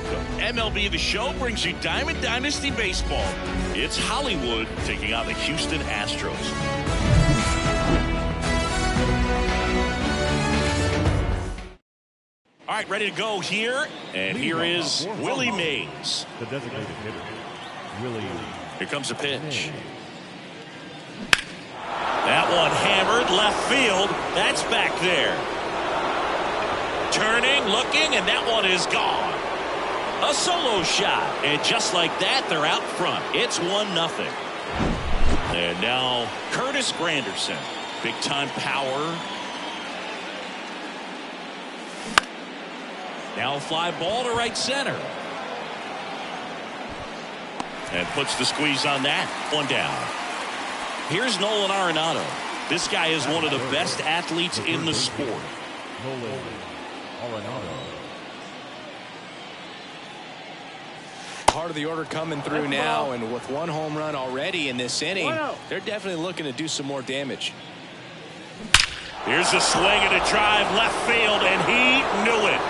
welcome. MLB The Show brings you Diamond Dynasty Baseball. It's Hollywood taking on the Houston Astros. All right, ready to go here. And here is Willie Mays. The designated hitter, Willie. Here comes a pitch. That one hammered left field. That's back there. Turning, looking, and that one is gone. A solo shot. And just like that, they're out front. It's 1-0. And now Curtis Granderson. Big time power. Now a fly ball to right center. And puts the squeeze on that. One down. Here's Nolan Arenado. This guy is one of the best athletes in the sport. Nolan Arenado. Part of the order coming through now, and with one home run already in this inning, they're definitely looking to do some more damage. Here's a swing and a drive left field, and he knew it.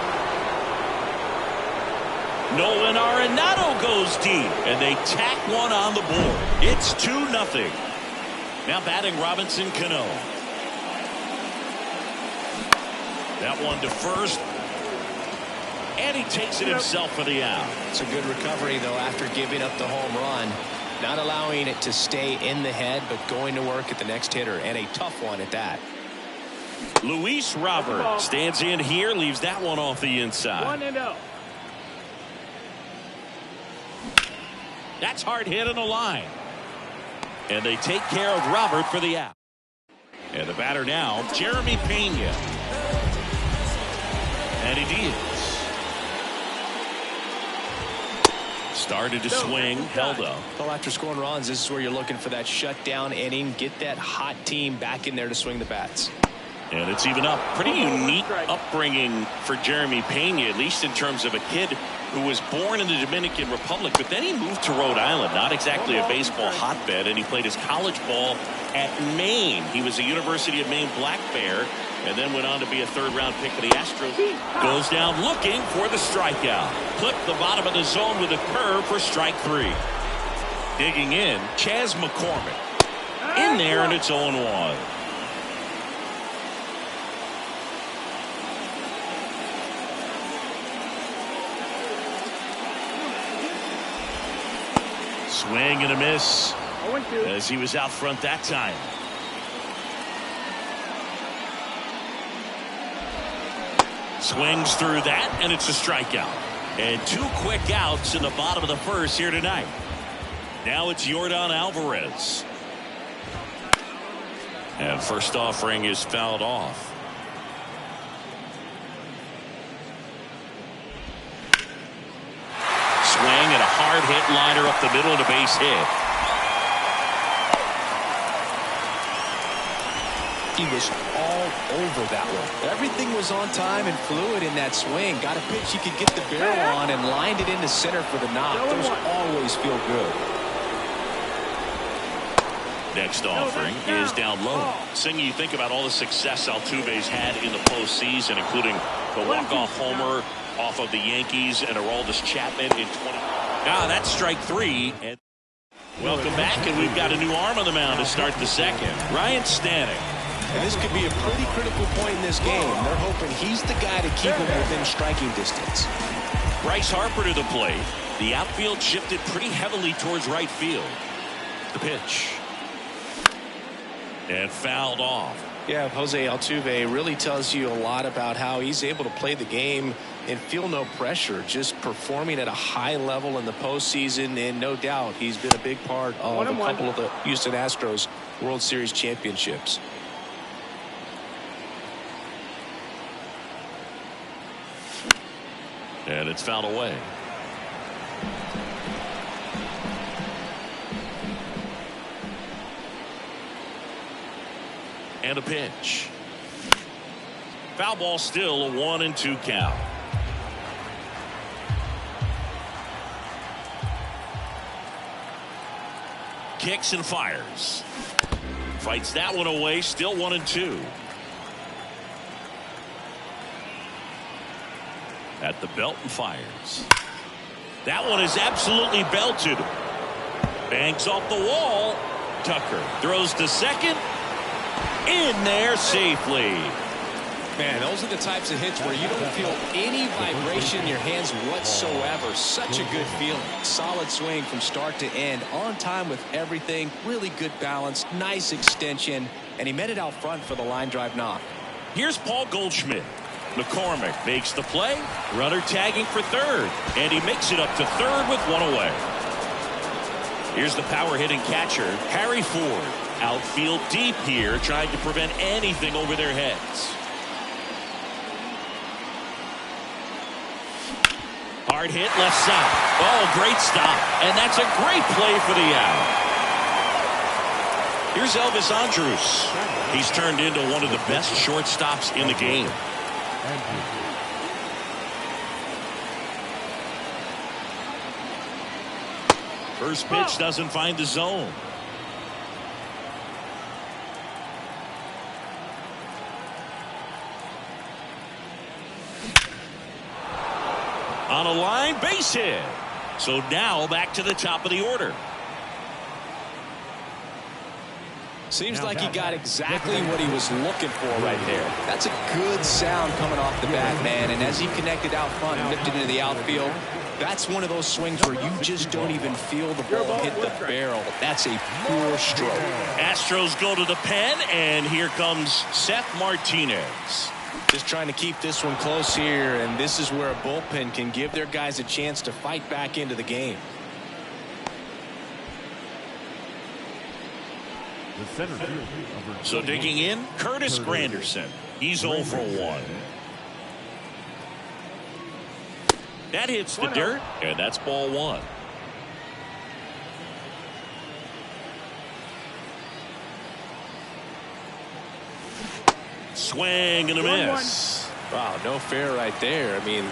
Nolan Arenado goes deep, and they tack one on the board. It's 2-0. Now batting Robinson Cano. That one to first. And he takes it himself for the out. It's a good recovery, though, after giving up the home run. Not allowing it to stay in the head, but going to work at the next hitter, and a tough one at that. Luis Robert stands in here, leaves that one off the inside. 1-0. That's hard hit on the line. And they take care of Robert for the out. And the batter now, Jeremy Pena. And he deals. Started to swing, held up. Well, after scoring runs, this is where you're looking for that shutdown inning. Get that hot team back in there to swing the bats. And it's even up. Pretty unique upbringing for Jeremy Pena, at least in terms of a kid who was born in the Dominican Republic, but then he moved to Rhode Island, not exactly a baseball hotbed, and he played his college ball at Maine. He was a University of Maine Black Bear, and then went on to be a third-round pick for the Astros. Goes down looking for the strikeout. Clipped the bottom of the zone with a curve for strike 3. Digging in, Chas McCormick. In there, and it's 0-1. Swing and a miss as he was out front that time. Swings through that, and it's a strikeout. And 2 quick outs in the bottom of the first here tonight. Now it's Yordan Alvarez. And first offering is fouled off. Swing and a hard hit liner up the middle and a base hit. He was all over that one. Everything was on time and fluid in that swing. Got a pitch he could get the barrel on and lined it into center for the knock. Those always feel good. Next offering is down low. Singy, you think about all the success Altuve's had in the postseason, including the walk-off homer off of the Yankees and Aroldis Chapman in 20. Now that's strike 3. And welcome back, and we've got a new arm on the mound to start the second. Ryan Stanek. And this could be a pretty critical point in this game. They're hoping he's the guy to keep him within striking distance. Bryce Harper to the plate. The outfield shifted pretty heavily towards right field. The pitch. And fouled off. Yeah, Jose Altuve really tells you a lot about how he's able to play the game and feel no pressure, just performing at a high level in the postseason, and no doubt he's been a big part of a couple of the Houston Astros World Series championships. And it's fouled away. And a pitch. Foul ball, still a 1-2 count. Kicks and fires. Fights that one away, still 1-2. At the belt and fires. That one is absolutely belted. Bangs off the wall. Tucker throws to second. In there safely. Man, those are the types of hits where you don't feel any vibration in your hands whatsoever. Such a good feeling. Solid swing from start to end. On time with everything. Really good balance. Nice extension. And he met it out front for the line drive knock. Here's Paul Goldschmidt. McCormick makes the play. Runner tagging for third. And he makes it up to third with one away. Here's the power hitting catcher, Harry Ford. Outfield deep here, trying to prevent anything over their heads. Hard hit left side. Oh, great stop. And that's a great play for the out. Here's Elvis Andrus. He's turned into one of the best shortstops in the game. First pitch doesn't find the zone. On a line, base hit. So now back to the top of the order. Seems like he got exactly what he was looking for right there. That's a good sound coming off the bat, man. And as he connected out front and nipped it into the outfield, that's one of those swings where you just don't even feel the ball hit the barrel. That's a pure stroke. Astros go to the pen, and here comes Seth Martinez. Just trying to keep this one close here, and this is where a bullpen can give their guys a chance to fight back into the game. The center fielder, So digging in, Curtis Granderson. He's 0 for 1. That hits the dirt, and that's ball one. Swing and a miss. Wow, no fair right there. I mean,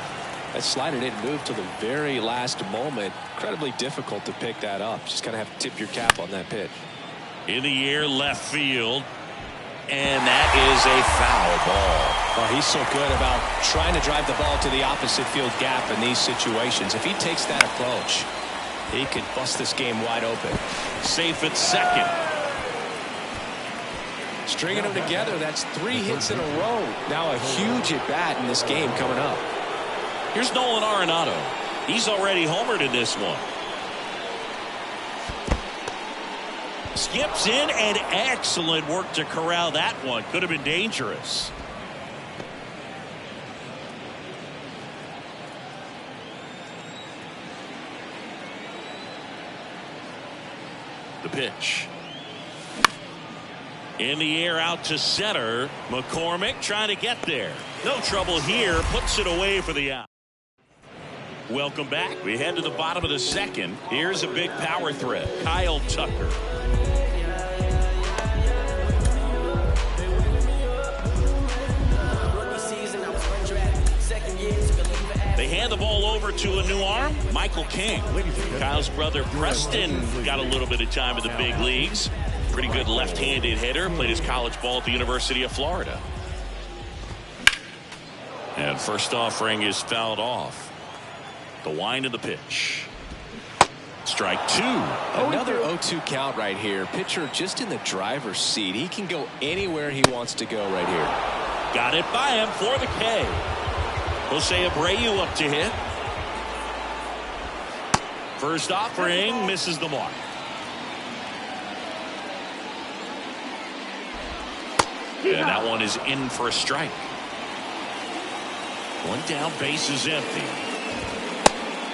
that slider didn't move till the very last moment. Incredibly difficult to pick that up. Just kind of have to tip your cap on that pitch. In the air, left field. And that is a foul ball. Oh, he's so good about trying to drive the ball to the opposite field gap in these situations. If he takes that approach, he could bust this game wide open. Safe at second. Stringing them together, that's 3 hits in a row. Now a huge at-bat in this game coming up. Here's Nolan Arenado. He's already homered in this one. Skips in, and excellent work to corral that one. Could have been dangerous. The pitch. In the air out to center. McCormick trying to get there. No trouble here. Puts it away for the out. Welcome back. We head to the bottom of the second. Here's a big power threat. Kyle Tucker. They hand the ball over to a new arm, Michael King. Kyle's brother Preston got a little bit of time in the big leagues. Pretty good left-handed hitter. Played his college ball at the University of Florida. And first offering is fouled off. The wind of the pitch. Strike two. Another 0-2 count right here. Pitcher just in the driver's seat. He can go anywhere he wants to go right here. Got it by him for the K. Jose Abreu up to hit. First offering misses the mark. And that one is in for a strike. One down, base is empty.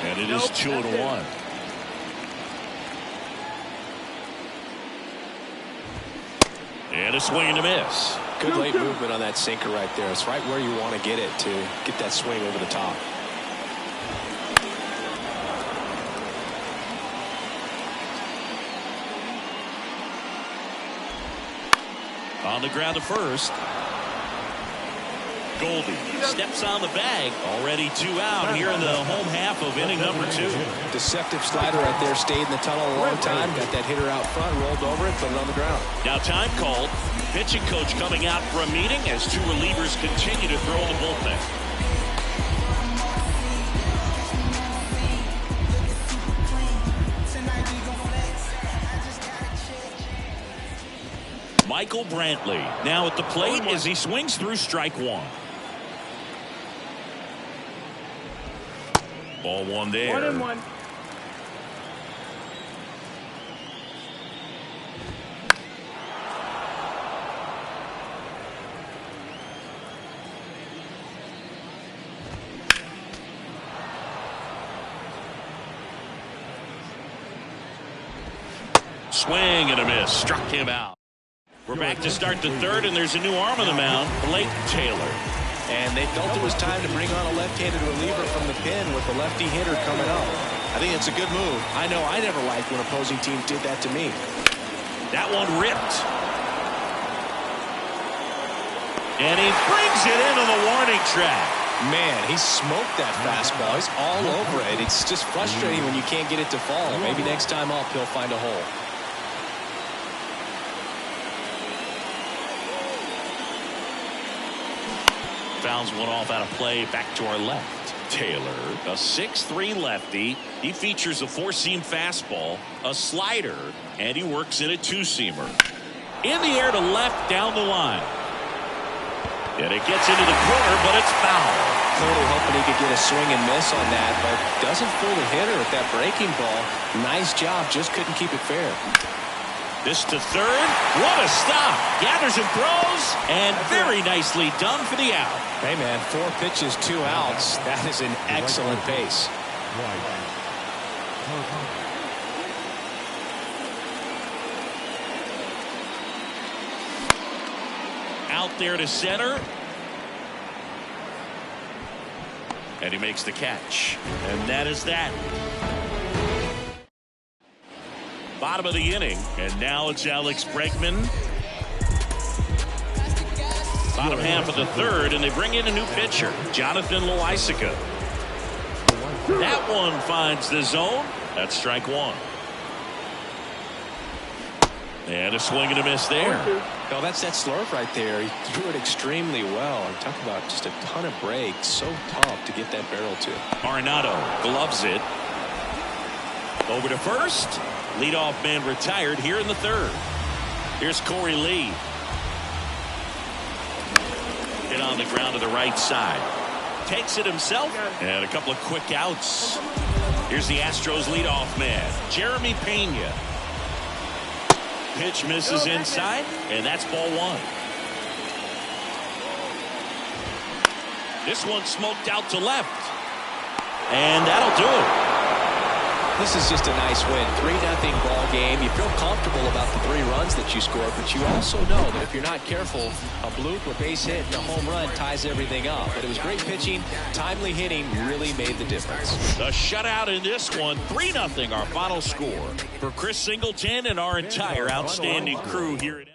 And it is 2-1. And a swing and a miss. Good late movement on that sinker right there. It's right where you want to get it to get that swing over the top. On the ground to first. Goldie steps on the bag. Already 2 out here in the home half of inning number 2. Deceptive slider right there. Stayed in the tunnel a long time. Got that hitter out front. Rolled over it. Put it on the ground. Now time called. Pitching coach coming out for a meeting as 2 relievers continue to throw in the bullpen. Michael Brantley. Now at the plate as he swings through strike one. Ball one there. 1-1. Swing and a miss. Struck him out. We're back to start the third, and there's a new arm on the mound, Blake Taylor. And they felt it was time to bring on a left-handed reliever from the pen with the lefty hitter coming up. I think it's a good move. I know I never liked when opposing teams did that to me. That one ripped. And he brings it into the warning track. Man, he smoked that fastball. He's all over it. It's just frustrating when you can't get it to fall. Maybe next time up he'll find a hole. Fouls one off out of play. Back to our left. Taylor, a 6'3" lefty. He features a four-seam fastball, a slider, and he works in a two-seamer. In the air to left down the line. And it gets into the corner, but it's foul. Totally hoping he could get a swing and miss on that, but doesn't fool the hitter with that breaking ball. Nice job, just couldn't keep it fair. This to third. What a stop. Gathers and throws, and very nicely done for the out. Hey, man, 4 pitches, 2 outs. That is an excellent pace. Out there to center. And he makes the catch. And that is that. Bottom of the inning, and now it's Alex Bregman. Bottom half of the third, and they bring in a new pitcher, Jonathan Loaisiga. That one finds the zone. That's strike one. And a swing and a miss there. No, that's that slurve right there. He threw it extremely well. And talk about just a ton of breaks. So tough to get that barrel to. Arenado gloves it. Over to first. Leadoff man retired here in the third. Here's Corey Lee. Hit on the ground to the right side. Takes it himself. And a couple of quick outs. Here's the Astros leadoff man, Jeremy Pena. Pitch misses inside, and that's ball one. This one smoked out to left. And that'll do it. This is just a nice win. 3-0 ball game. You feel comfortable about the 3 runs that you scored, but you also know that if you're not careful, a bloop, a base hit, and a home run ties everything up. But it was great pitching. Timely hitting really made the difference. The shutout in this one, 3-0 our final score. For Chris Singleton and our entire outstanding crew here at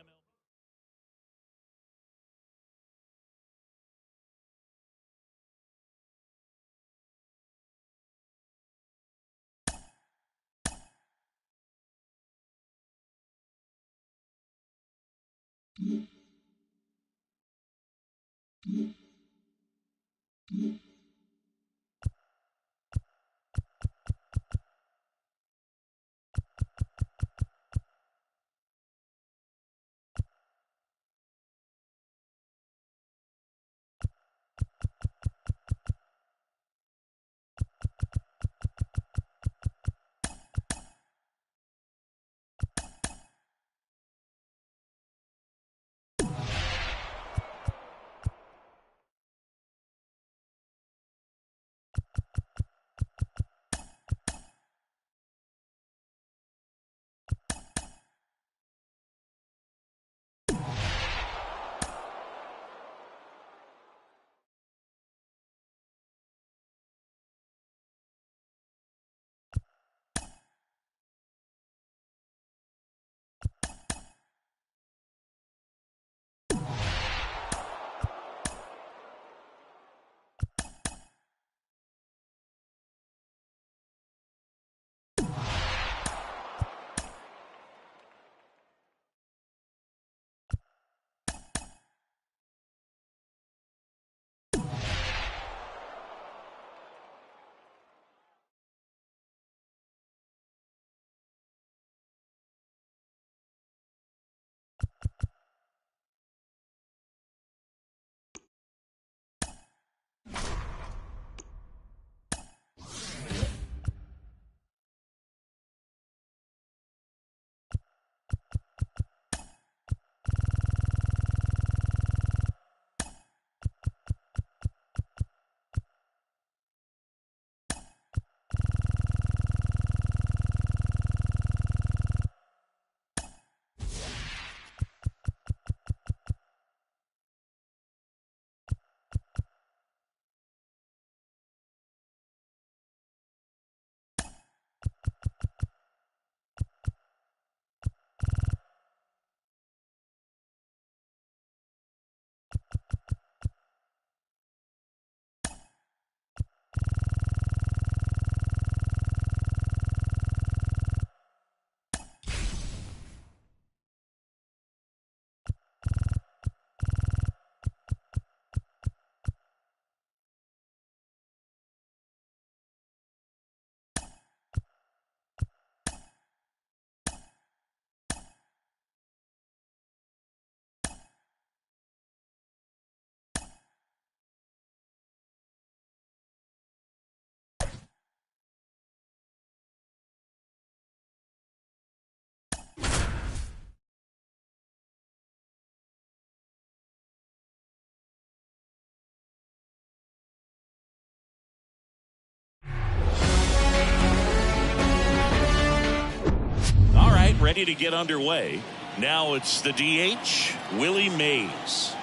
Ready to get underway. Now it's the DH, Willie Mays.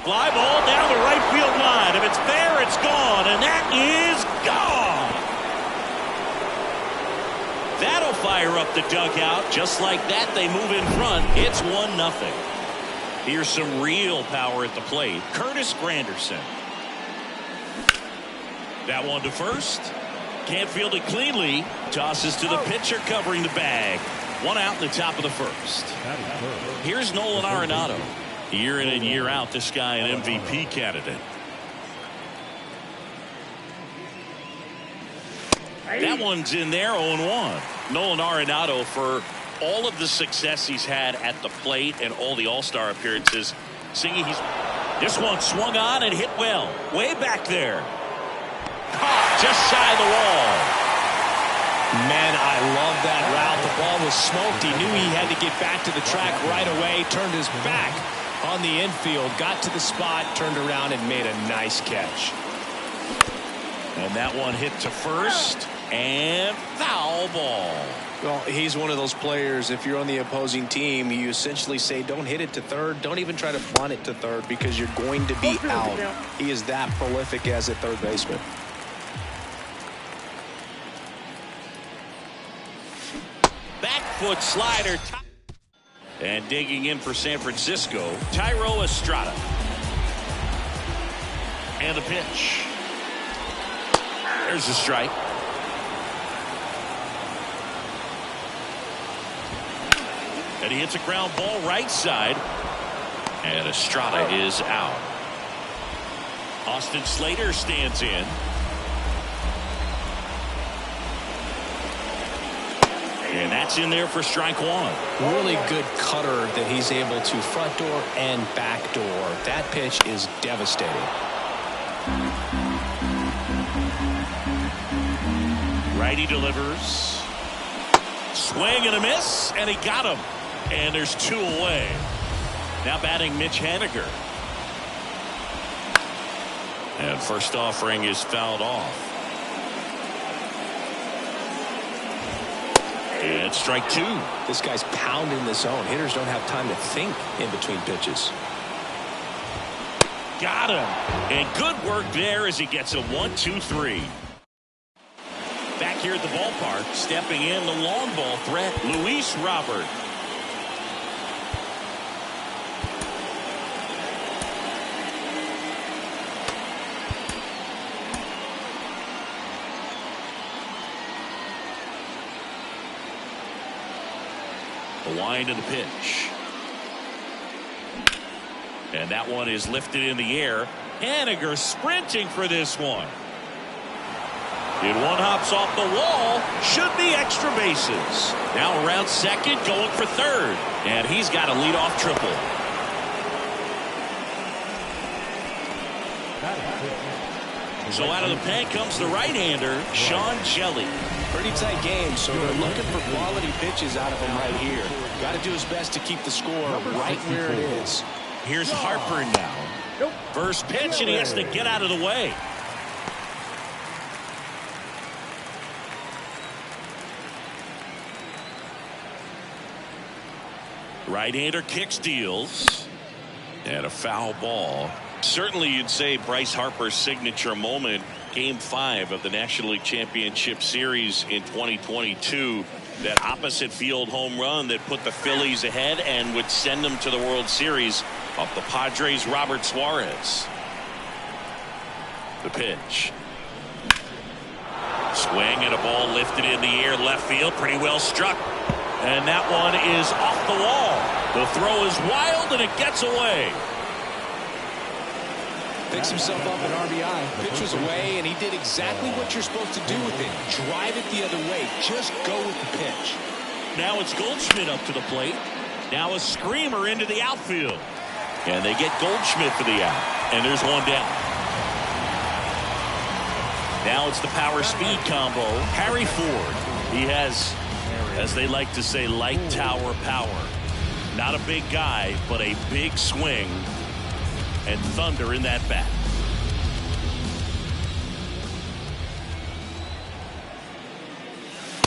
Fly ball down the right field line. If it's there, it's gone, and that is gone. That'll fire up the dugout. Just like that, they move in front. It's 1-0. Here's some real power at the plate. Curtis Granderson. That one to first. Can't field it cleanly. Tosses to the pitcher covering the bag. 1 out in the top of the first. Here's Nolan Arenado. Year in and year out, this guy an MVP candidate. That one's in there, 0-1. Nolan Arenado, for all of the success he's had at the plate and all the All-Star appearances, this one swung on and hit well. Way back there. Just shy of the wall. Man, I love that route. The ball was smoked. He knew he had to get back to the track right away. Turned his back on the infield. Got to the spot. Turned around and made a nice catch. And that one hit to first. And foul ball. Well, he's one of those players, if you're on the opposing team, you essentially say don't hit it to third. Don't even try to bunt it to third because you're going to be out. He is that prolific as a third baseman. Back foot slider. And digging in for San Francisco, Thairo Estrada. And the pitch. There's the strike. And he hits a ground ball right side. And Estrada is out. Austin Slater stands in. And that's in there for strike one. Really good cutter that he's able to front door and back door. That pitch is devastating. Righty delivers. Swing and a miss, and he got him. And there's 2 away. Now batting Mitch Haniger. And first offering is fouled off. And strike 2. This guy's pounding the zone. Hitters don't have time to think in between pitches. Got him. And good work there as he gets a 1-2-3. Back here at the ballpark, stepping in the long ball threat, Luis Robert. The wind of the pitch. And that one is lifted in the air. Haniger sprinting for this one. And one hops off the wall. Should be extra bases. Now around second, going for third. And he's got a leadoff triple. So out of the pen comes the right-hander, Sean Jelly. Pretty tight game, so they're looking for quality pitches out of him right here. Got to do his best to keep the score right where it is. Here's Harper now. First pitch, and he has to get out of the way. Right-hander kicks, deals, and a foul ball. Certainly you'd say Bryce Harper's signature moment, Game 5 of the National League Championship Series in 2022. That opposite field home run that put the Phillies ahead and would send them to the World Series off the Padres' Robert Suarez. The pitch. Swing and a ball lifted in the air, left field, pretty well struck. And that one is off the wall. The throw is wild and it gets away. Picks himself up an RBI. Pitch was away, and he did exactly what you're supposed to do with it. Drive it the other way. Just go with the pitch. Now it's Goldschmidt up to the plate. Now a screamer into the outfield. And they get Goldschmidt for the out. And there's one down. Now it's the power-speed combo. Harry Ford. He has, as they like to say, light tower power. Not a big guy, but a big swing. And thunder in that bat.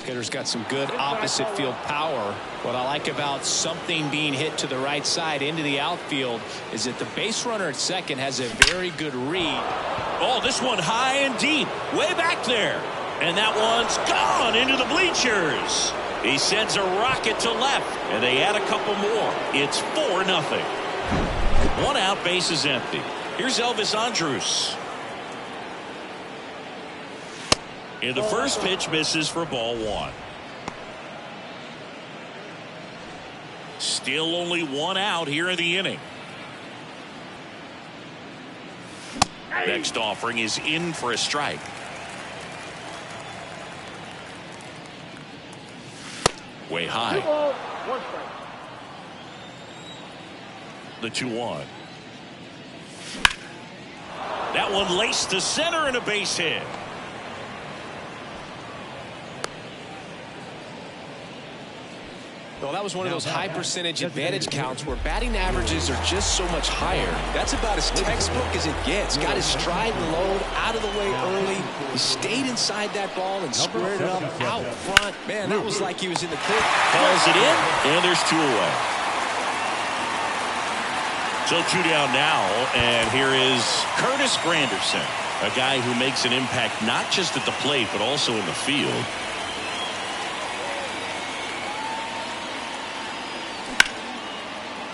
Hitter's got some good opposite field power. What I like about something being hit to the right side into the outfield is that the base runner at second has a very good read. Oh, this one high and deep, way back there. And that one's gone into the bleachers. He sends a rocket to left, and they add a couple more. It's 4-0. One out, base is empty. Here's Elvis Andrus. And the first pitch misses for ball one. Still only one out here in the inning. Next offering is in for a strike. Way high. The 2-1. That one laced to center and a base hit. Well, that was one of those high percentage advantage counts where batting averages are just so much higher. That's about as textbook as it gets. Got his stride and load out of the way early. He stayed inside that ball and squared it up out front. Man, that was like he was in the clear. Calls it in, and there's two away. So two down now, and here is Curtis Granderson, a guy who makes an impact not just at the plate but also in the field.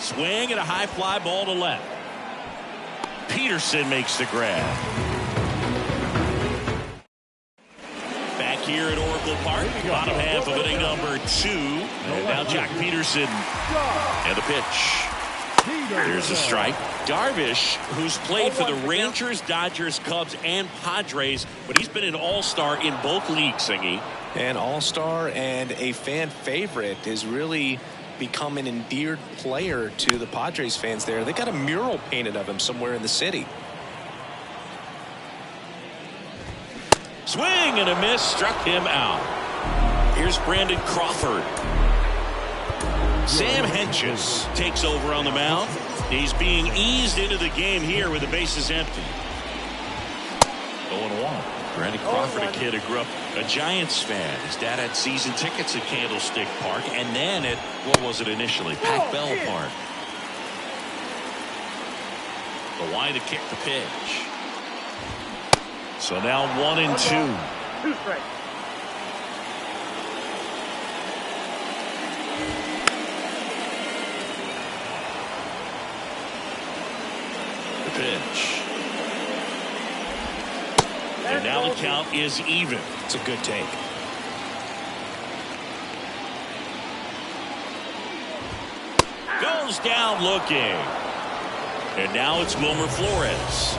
Swing and a high fly ball to left. Peterson makes the grab. Back here at Oracle Park, bottom half of inning number 2. And now Jack Peterson and the pitch. Here's a strike. Darvish, who's played for the Rangers, Dodgers, Cubs, and Padres, but he's been an all-star in both leagues, Singy. An all-star and a fan favorite is really become an endeared player to the Padres fans there. They got a mural painted of him somewhere in the city. Swing and a miss, struck him out. Here's Brandon Crawford. Sam Hentges takes over on the mound. He's being eased into the game here with the bases empty. 0-1. Brandon Crawford, a kid who grew up a Giants fan. His dad had season tickets at Candlestick Park, and then at, what was it initially, Pac Bell Park. The line to kick the pitch. So now 1-2. 2 strikes. The pitch. And now the count is even. It's a good take. Goes down looking. And now it's Wilmer Flores.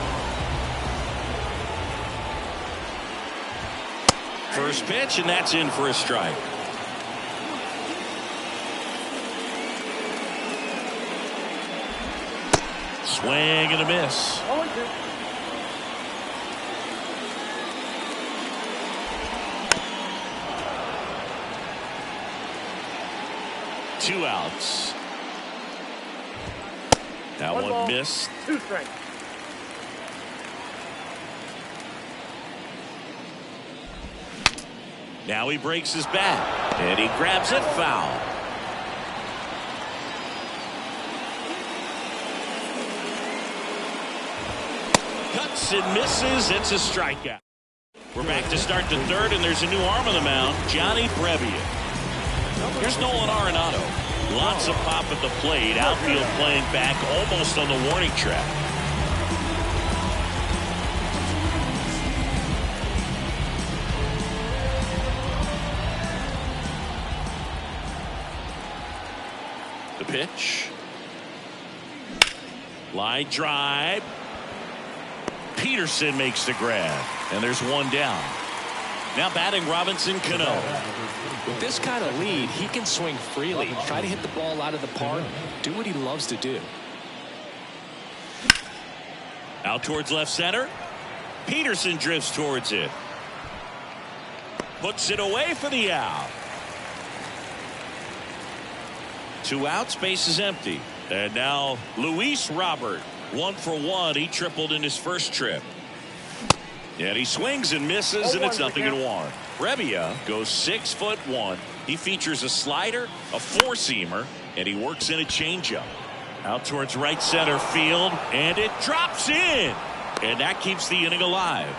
First pitch, and that's in for a strike. Swing and a miss. 2 outs. That one missed. 2 strikes. Now he breaks his bat, and he grabs it foul. Cuts and misses. It's a strikeout. We're back to start the 3rd, and there's a new arm on the mound, Johnny Brebbia. Here's Nolan Arenado. Lots of pop at the plate. Outfield playing back almost on the warning track. The pitch. Line drive. Peterson makes the grab, and there's 1 down. Now batting Robinson Cano. With this kind of lead, he can swing freely, try to hit the ball out of the park, do what he loves to do. Out towards left center. Peterson drifts towards it. Puts it away for the out. 2 outs, base is empty. And now Luis Robert, 1 for 1. He tripled in his first trip. And he swings and misses, and it's 0-1. Brebbia goes 6'1". He features a slider, a 4-seamer, and he works in a changeup. Out towards right center field, and it drops in. And that keeps the inning alive.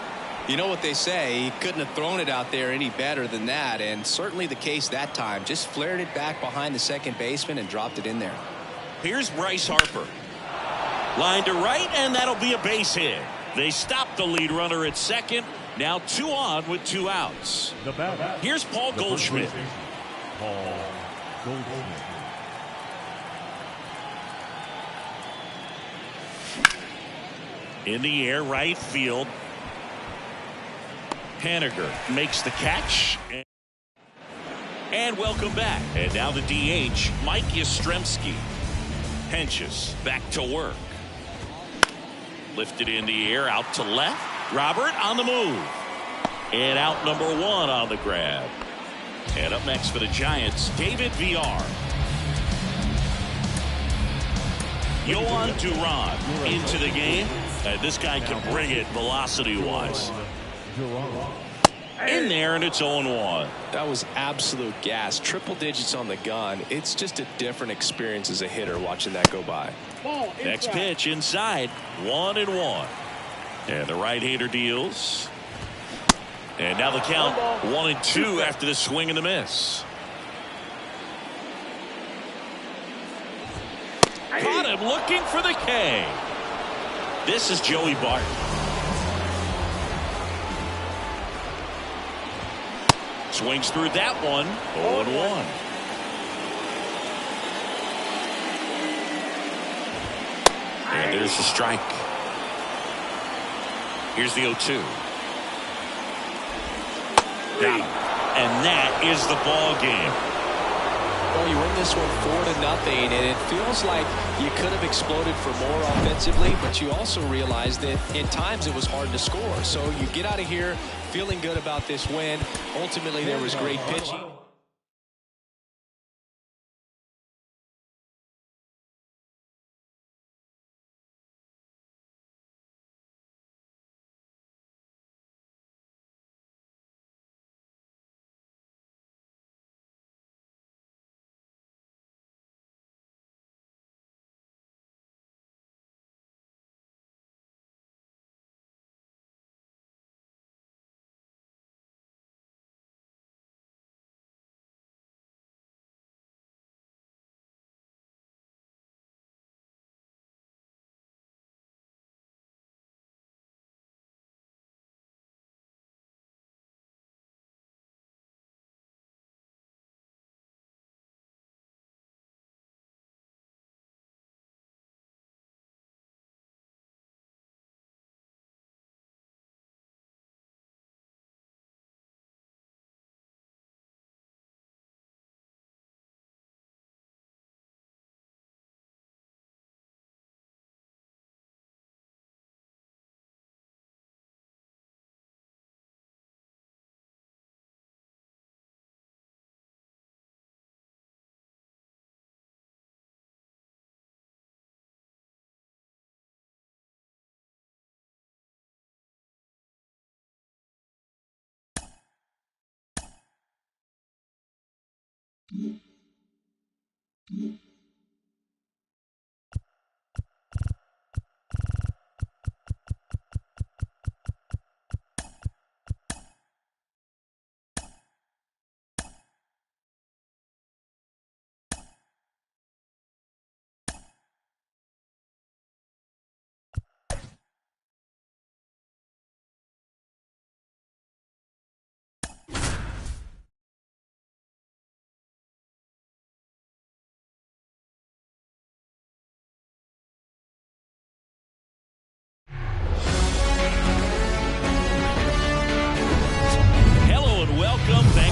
You know what they say, he couldn't have thrown it out there any better than that, and certainly the case that time. Just flared it back behind the second baseman and dropped it in there. Here's Bryce Harper. Line to right, and that'll be a base hit. They stop the lead runner at second. Now 2 on with 2 outs. Here's Paul Goldschmidt. Paul Goldschmidt. In the air, right field. Haniger makes the catch. And welcome back. And now the DH, Mike Yastrzemski. Henches back to work. Lifted in the air, out to left. Robert on the move. And out number 1 on the grab. And up next for the Giants, David Villar. Yohan Duran into the game. And this guy can bring it velocity-wise. In there, and it's 0-1. That was absolute gas. Triple digits on the gun. It's just a different experience as a hitter watching that go by. Next pitch inside. 1-1. And the right-hander deals. And now the count 1-2 after the swing and the miss. Caught him looking for the K. This is Joey Bart. Swings through that one. 0-1. And there's the strike. Here's the 0-2. Got him. And that is the ball game. Well, you win this one 4-0, and it feels like you could have exploded for more offensively, but you also realize that in times it was hard to score. So you get out of here feeling good about this win. Ultimately, there was great pitching.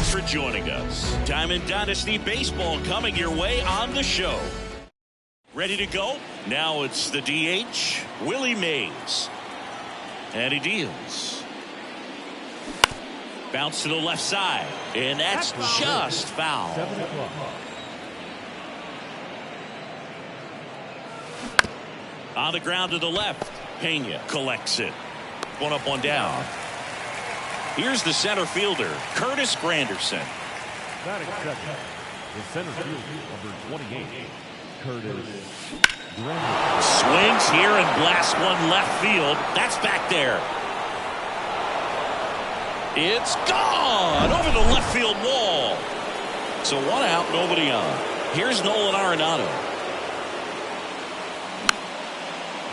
Thanks for joining us. Diamond Dynasty Baseball coming your way on the show. Ready to go? Now it's the DH, Willie Mays. And he deals. Bounce to the left side. And that's just foul. 7 o'clock. On the ground to the left. Pena collects it. One up, one down. Here's the center fielder, Curtis Granderson. Batting second, the center fielder, number 28, Curtis Granderson. Swings here and blasts one left field. That's back there. It's gone over the left field wall. So one out, nobody on. Here's Nolan Arenado.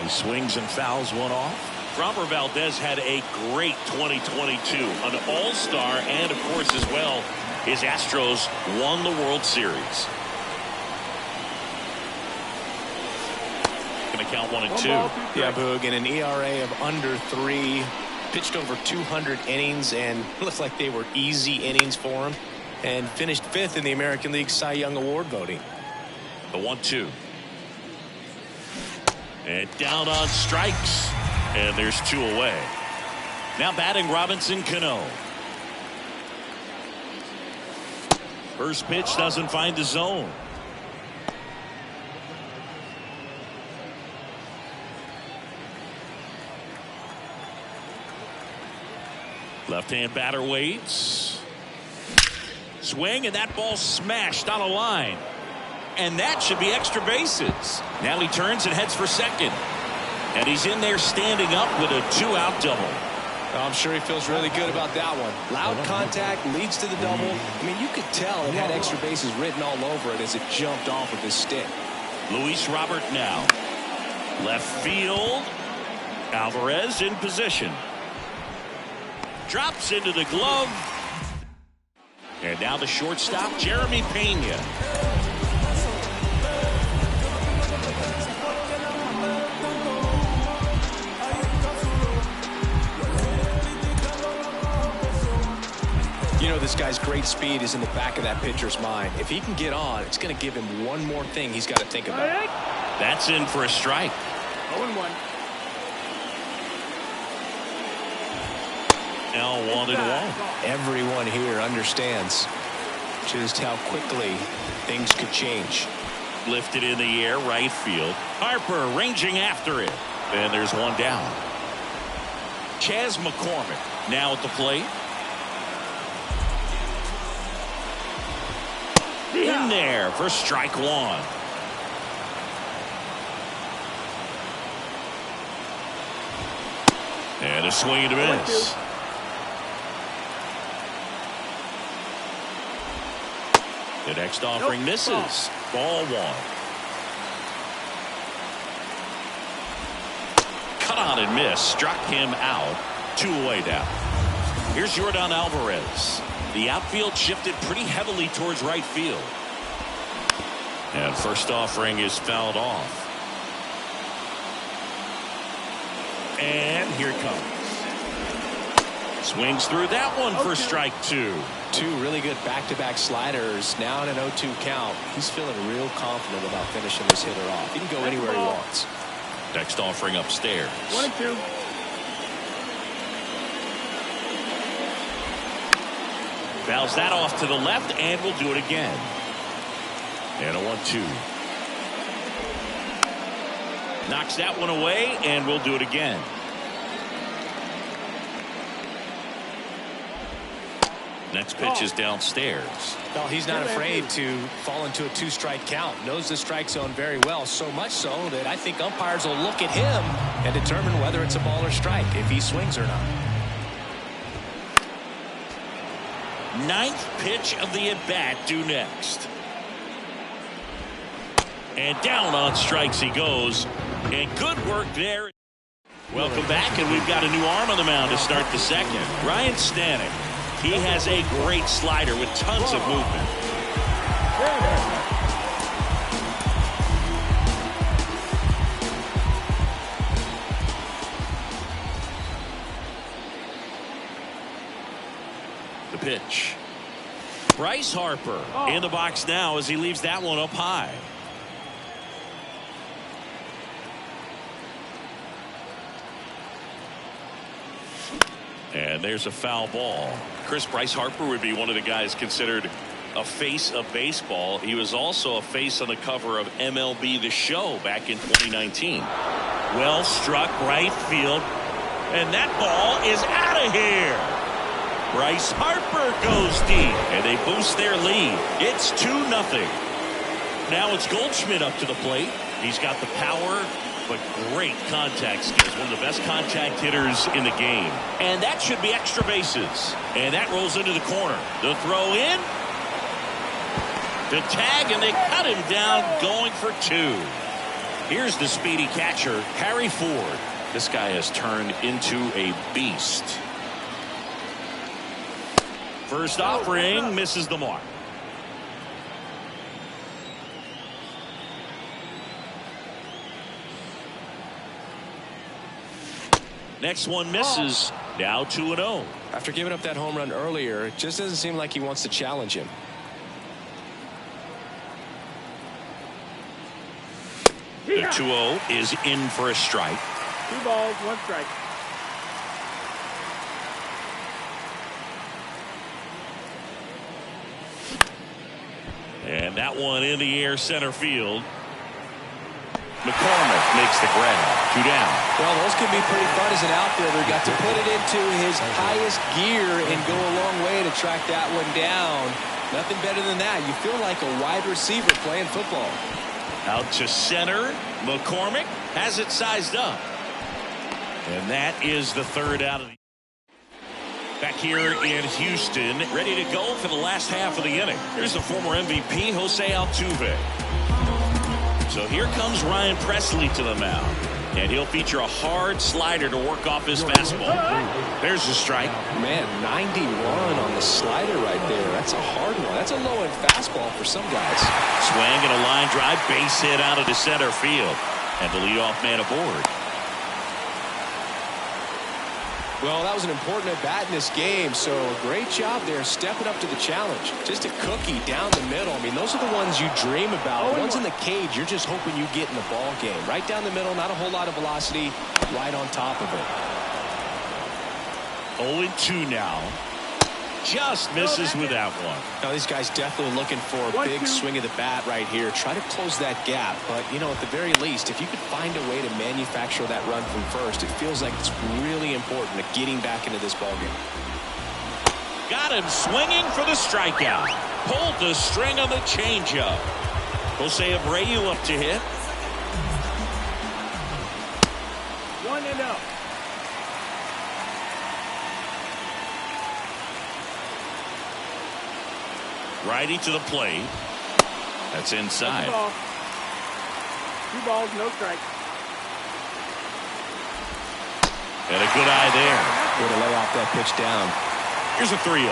He swings and fouls one off. Robert Valdez had a great 2022, an all-star, and of course as well his Astros won the World Series. Going to count 1-2. Yeah, Boog, in an ERA of under 3, pitched over 200 innings and looked like they were easy innings for him, and finished 5th in the American League Cy Young Award voting. The 1-2. And down on strikes. And there's 2 away. Now batting Robinson Cano. First pitch doesn't find the zone. Left-hand batter waits. Swing, and that ball smashed on a line. And that should be extra bases. Now he turns and heads for second. And he's in there standing up with a 2-out double. I'm sure he feels really good about that one. Loud contact leads to the double. I mean, you could tell it had extra bases written all over it as it jumped off with his stick. Luis Robert now. Left field. Alvarez in position. Drops into the glove. And now the shortstop, Jeremy Pena. You know, this guy's great speed is in the back of that pitcher's mind. If he can get on, it's going to give him one more thing he's got to think about. That's in for a strike. 0-1. Now 1-1. Everyone here understands just how quickly things could change. Lifted in the air, right field. Harper ranging after it. And there's one down. Chas McCormick now at the plate. In there for strike 1. And a swing and a miss. The next offering misses. Ball 1. Cut on and miss. Struck him out. 2 away now. Here's Yordan Alvarez. The outfield shifted pretty heavily towards right field. And first offering is fouled off. And here it comes. Swings through that one for strike 2. 2 really good back-to-back sliders. Now in an 0-2 count. He's feeling real confident about finishing this hitter off. He can go anywhere he wants. Next offering upstairs. 1-2. Fouls that off to the left, and we'll do it again. And a 1-2. Knocks that one away, and we'll do it again. Next pitch is downstairs. Well, he's not afraid to fall into a 2-strike count. Knows the strike zone very well, so much so that I think umpires will look at him and determine whether it's a ball or strike, if he swings or not. Ninth pitch of the at-bat due next. And down on strikes he goes. And good work there. Welcome back, and we've got a new arm on the mound to start the second. Ryan Stanek. He has a great slider with tons of movement. The pitch. Bryce Harper in the box now as he leaves that one up high. And there's a foul ball. Bryce Harper would be one of the guys considered a face of baseball. He was also a face on the cover of MLBTheShow back in 2019. Well struck right field. And that ball is out of here. Bryce Harper goes deep. And they boost their lead. It's 2-0. Now it's Goldschmidt up to the plate. He's got the power, but great contact skills. One of the best contact hitters in the game. And that should be extra bases. And that rolls into the corner. The throw in. The tag, and they cut him down going for 2. Here's the speedy catcher, Harry Ford. This guy has turned into a beast. First offering misses the mark. Next one misses. Now 2-0. After giving up that home run earlier, it just doesn't seem like he wants to challenge him. The 2-0 is in for a strike. 2 balls, 1 strike. And that one in the air center field. McCormick makes the grab. 2 down. Well, those can be pretty fun as an outfielder. Got to put it into his highest gear and go a long way to track that one down. Nothing better than that. You feel like a wide receiver playing football. Out to center. McCormick has it sized up. And that is the 3rd out of the. Back here in Houston, ready to go for the last half of the inning. Here's the former MVP, Jose Altuve. So here comes Ryan Presley to the mound. And he'll feature a hard slider to work off his fastball. There's the strike. Man, 91 on the slider right there. That's a hard one. That's a low-end fastball for some guys. Swing and a line drive, base hit out of the center field. And the leadoff man aboard. Well, that was an important at-bat in this game, so great job there stepping up to the challenge. Just a cookie down the middle. I mean, those are the ones you dream about. The ones in the cage, you're just hoping you get in the ball game. Right down the middle, not a whole lot of velocity, right on top of it. 0-2 now. Just misses with that one. Now, these guys definitely looking for a big swing of the bat right here. Try to close that gap. But, you know, at the very least, if you could find a way to manufacture that run from first, it feels like it's really important to getting back into this ballgame. Got him swinging for the strikeout. Pulled the string on the changeup. Jose Abreu up to hit. 1-0. Righty to the plate. That's inside. 2 balls, no strike. And a good eye there. Way to lay off that pitch down. Here's a 3-0.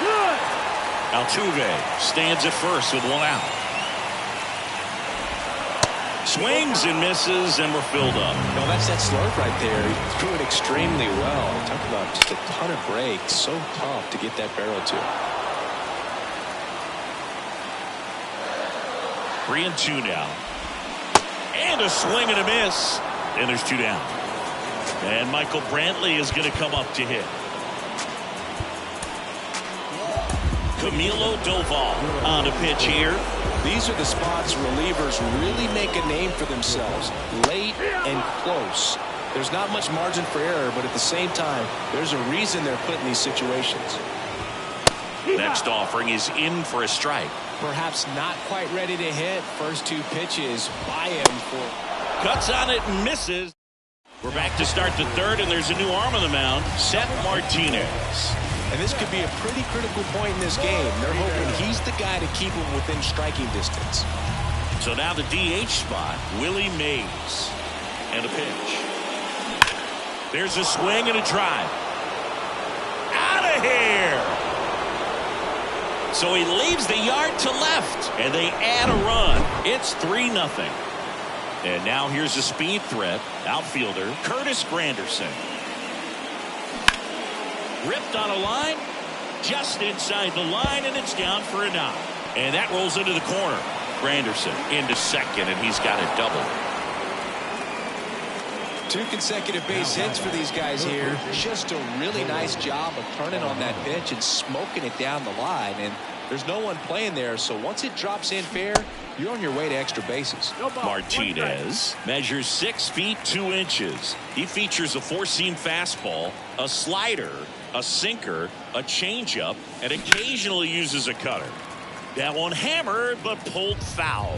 Good. Altuve stands at first with 1 out. Swings and misses, and we're filled up. No, that's that slurve right there. He threw it extremely well. Talk about just a ton of breaks. So tough to get that barrel to. 3-2 now. And a swing and a miss. And there's 2 down. And Michael Brantley is going to come up to hit. Camilo Doval on a pitch here. These are the spots relievers really make a name for themselves. Late and close. There's not much margin for error, but at the same time, there's a reason they're put in these situations. Next offering is in for a strike. Perhaps not quite ready to hit. First 2 pitches by him for. Cuts on it and misses. We're back to start the third, and there's a new arm on the mound, Seth Martinez. And this could be a pretty critical point in this game. They're hoping he's the guy to keep him within striking distance. So now the DH spot, Willie Mays. And a pitch. There's a swing and a drive. Out of here! So he leaves the yard to left, and they add a run. It's 3-0. And now here's a speed threat, outfielder Curtis Granderson. Ripped on a line, just inside the line, and it's down for a knock. And that rolls into the corner. Granderson into second, and he's got a double. 2 consecutive base hits for these guys here. Just a really nice job of turning on that pitch and smoking it down the line. And there's no one playing there, so once it drops in fair, you're on your way to extra bases. Martinez measures 6 feet 2 inches. He features a 4-seam fastball, a slider, a sinker, a changeup, and occasionally uses a cutter. That one hammered but pulled foul.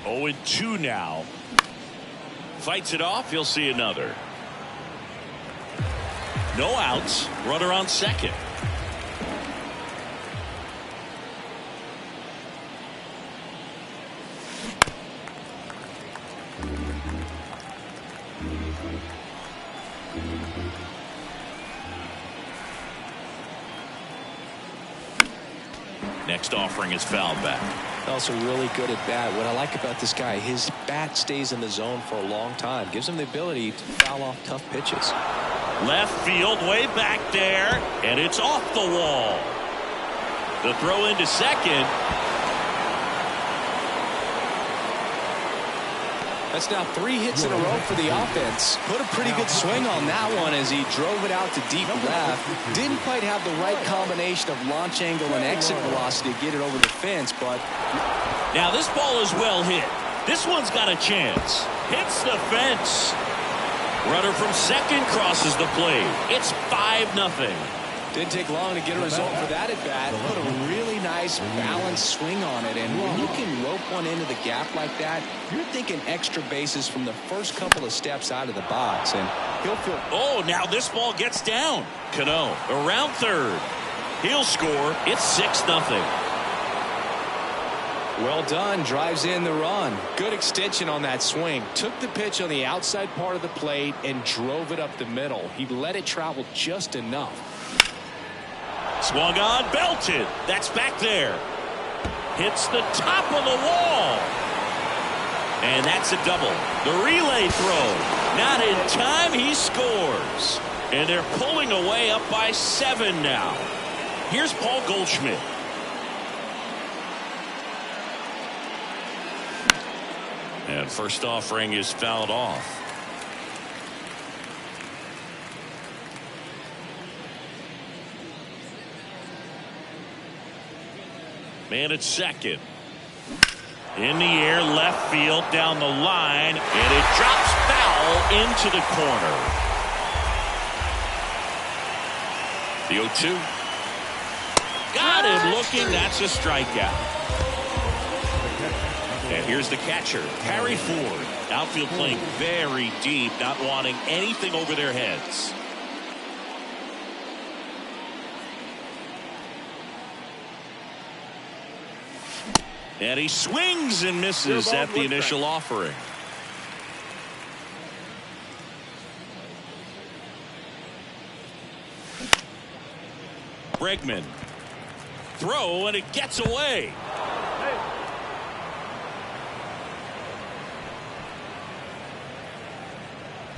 Oh, and 2 now. Fights it off. He'll see another. No outs. Runner on second. Next offering is fouled back. Also really good at bat. What I like about this guy, his bat stays in the zone for a long time. Gives him the ability to foul off tough pitches. Left field, way back there, and it's off the wall. The throw into second. That's now 3 hits in a row for the offense. Put a pretty good swing on that one as he drove it out to deep left. Didn't quite have the right combination of launch angle and exit velocity to get it over the fence, but now this ball is well hit. This one's got a chance. Hits the fence. Runner from second crosses the plate. It's 5-0. didn't take long to get a result for that at bat. Put a really nice balanced swing on it, and when you can rope one into the gap like that, you're thinking extra bases from the first couple of steps out of the box, and he'll feel. Oh, now this ball gets down. Cano around third. He'll score. It's 6-0. Well done. Drives in the run. Good extension on that swing. Took the pitch on the outside part of the plate and drove it up the middle. He let it travel just enough. Swung on, belted. That's back there. Hits the top of the wall. And that's a double. The relay throw. Not in time. He scores. And they're pulling away up by 7 now. Here's Paul Goldschmidt. And first offering is fouled off. Man at second. In the air, left field, down the line, and it drops foul into the corner. The 0-2. Got him looking. That's a strikeout. And here's the catcher, Harry Ford. Outfield playing very deep, not wanting anything over their heads. And he swings and misses at the initial offering. Bregman. Throw, and it gets away.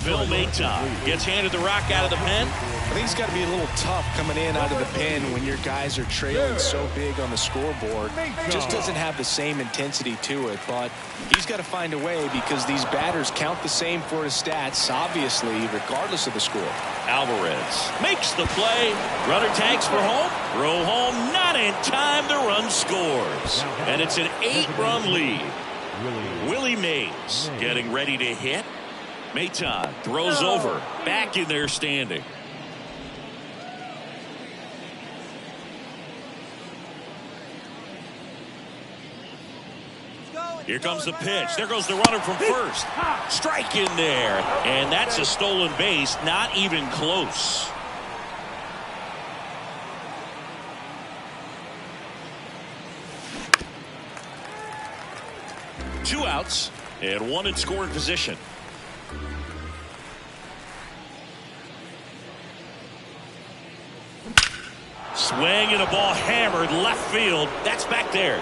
Phil Maton gets handed the rock out of the pen. I think it's got to be a little tough coming in out of the pen when your guys are trailing so big on the scoreboard. Just doesn't have the same intensity to it, but he's got to find a way because these batters count the same for his stats, obviously, regardless of the score. Alvarez makes the play. Runner tags for home. Throw home, not in time. The run scores. And it's an 8-run lead. Willie Mays getting ready to hit. Maton throws over. Back in there standing. Here comes the pitch. There goes the runner from first. Strike in there. And that's a stolen base. Not even close. Two outs and one in scoring position. Swing and a ball hammered left field. That's back there.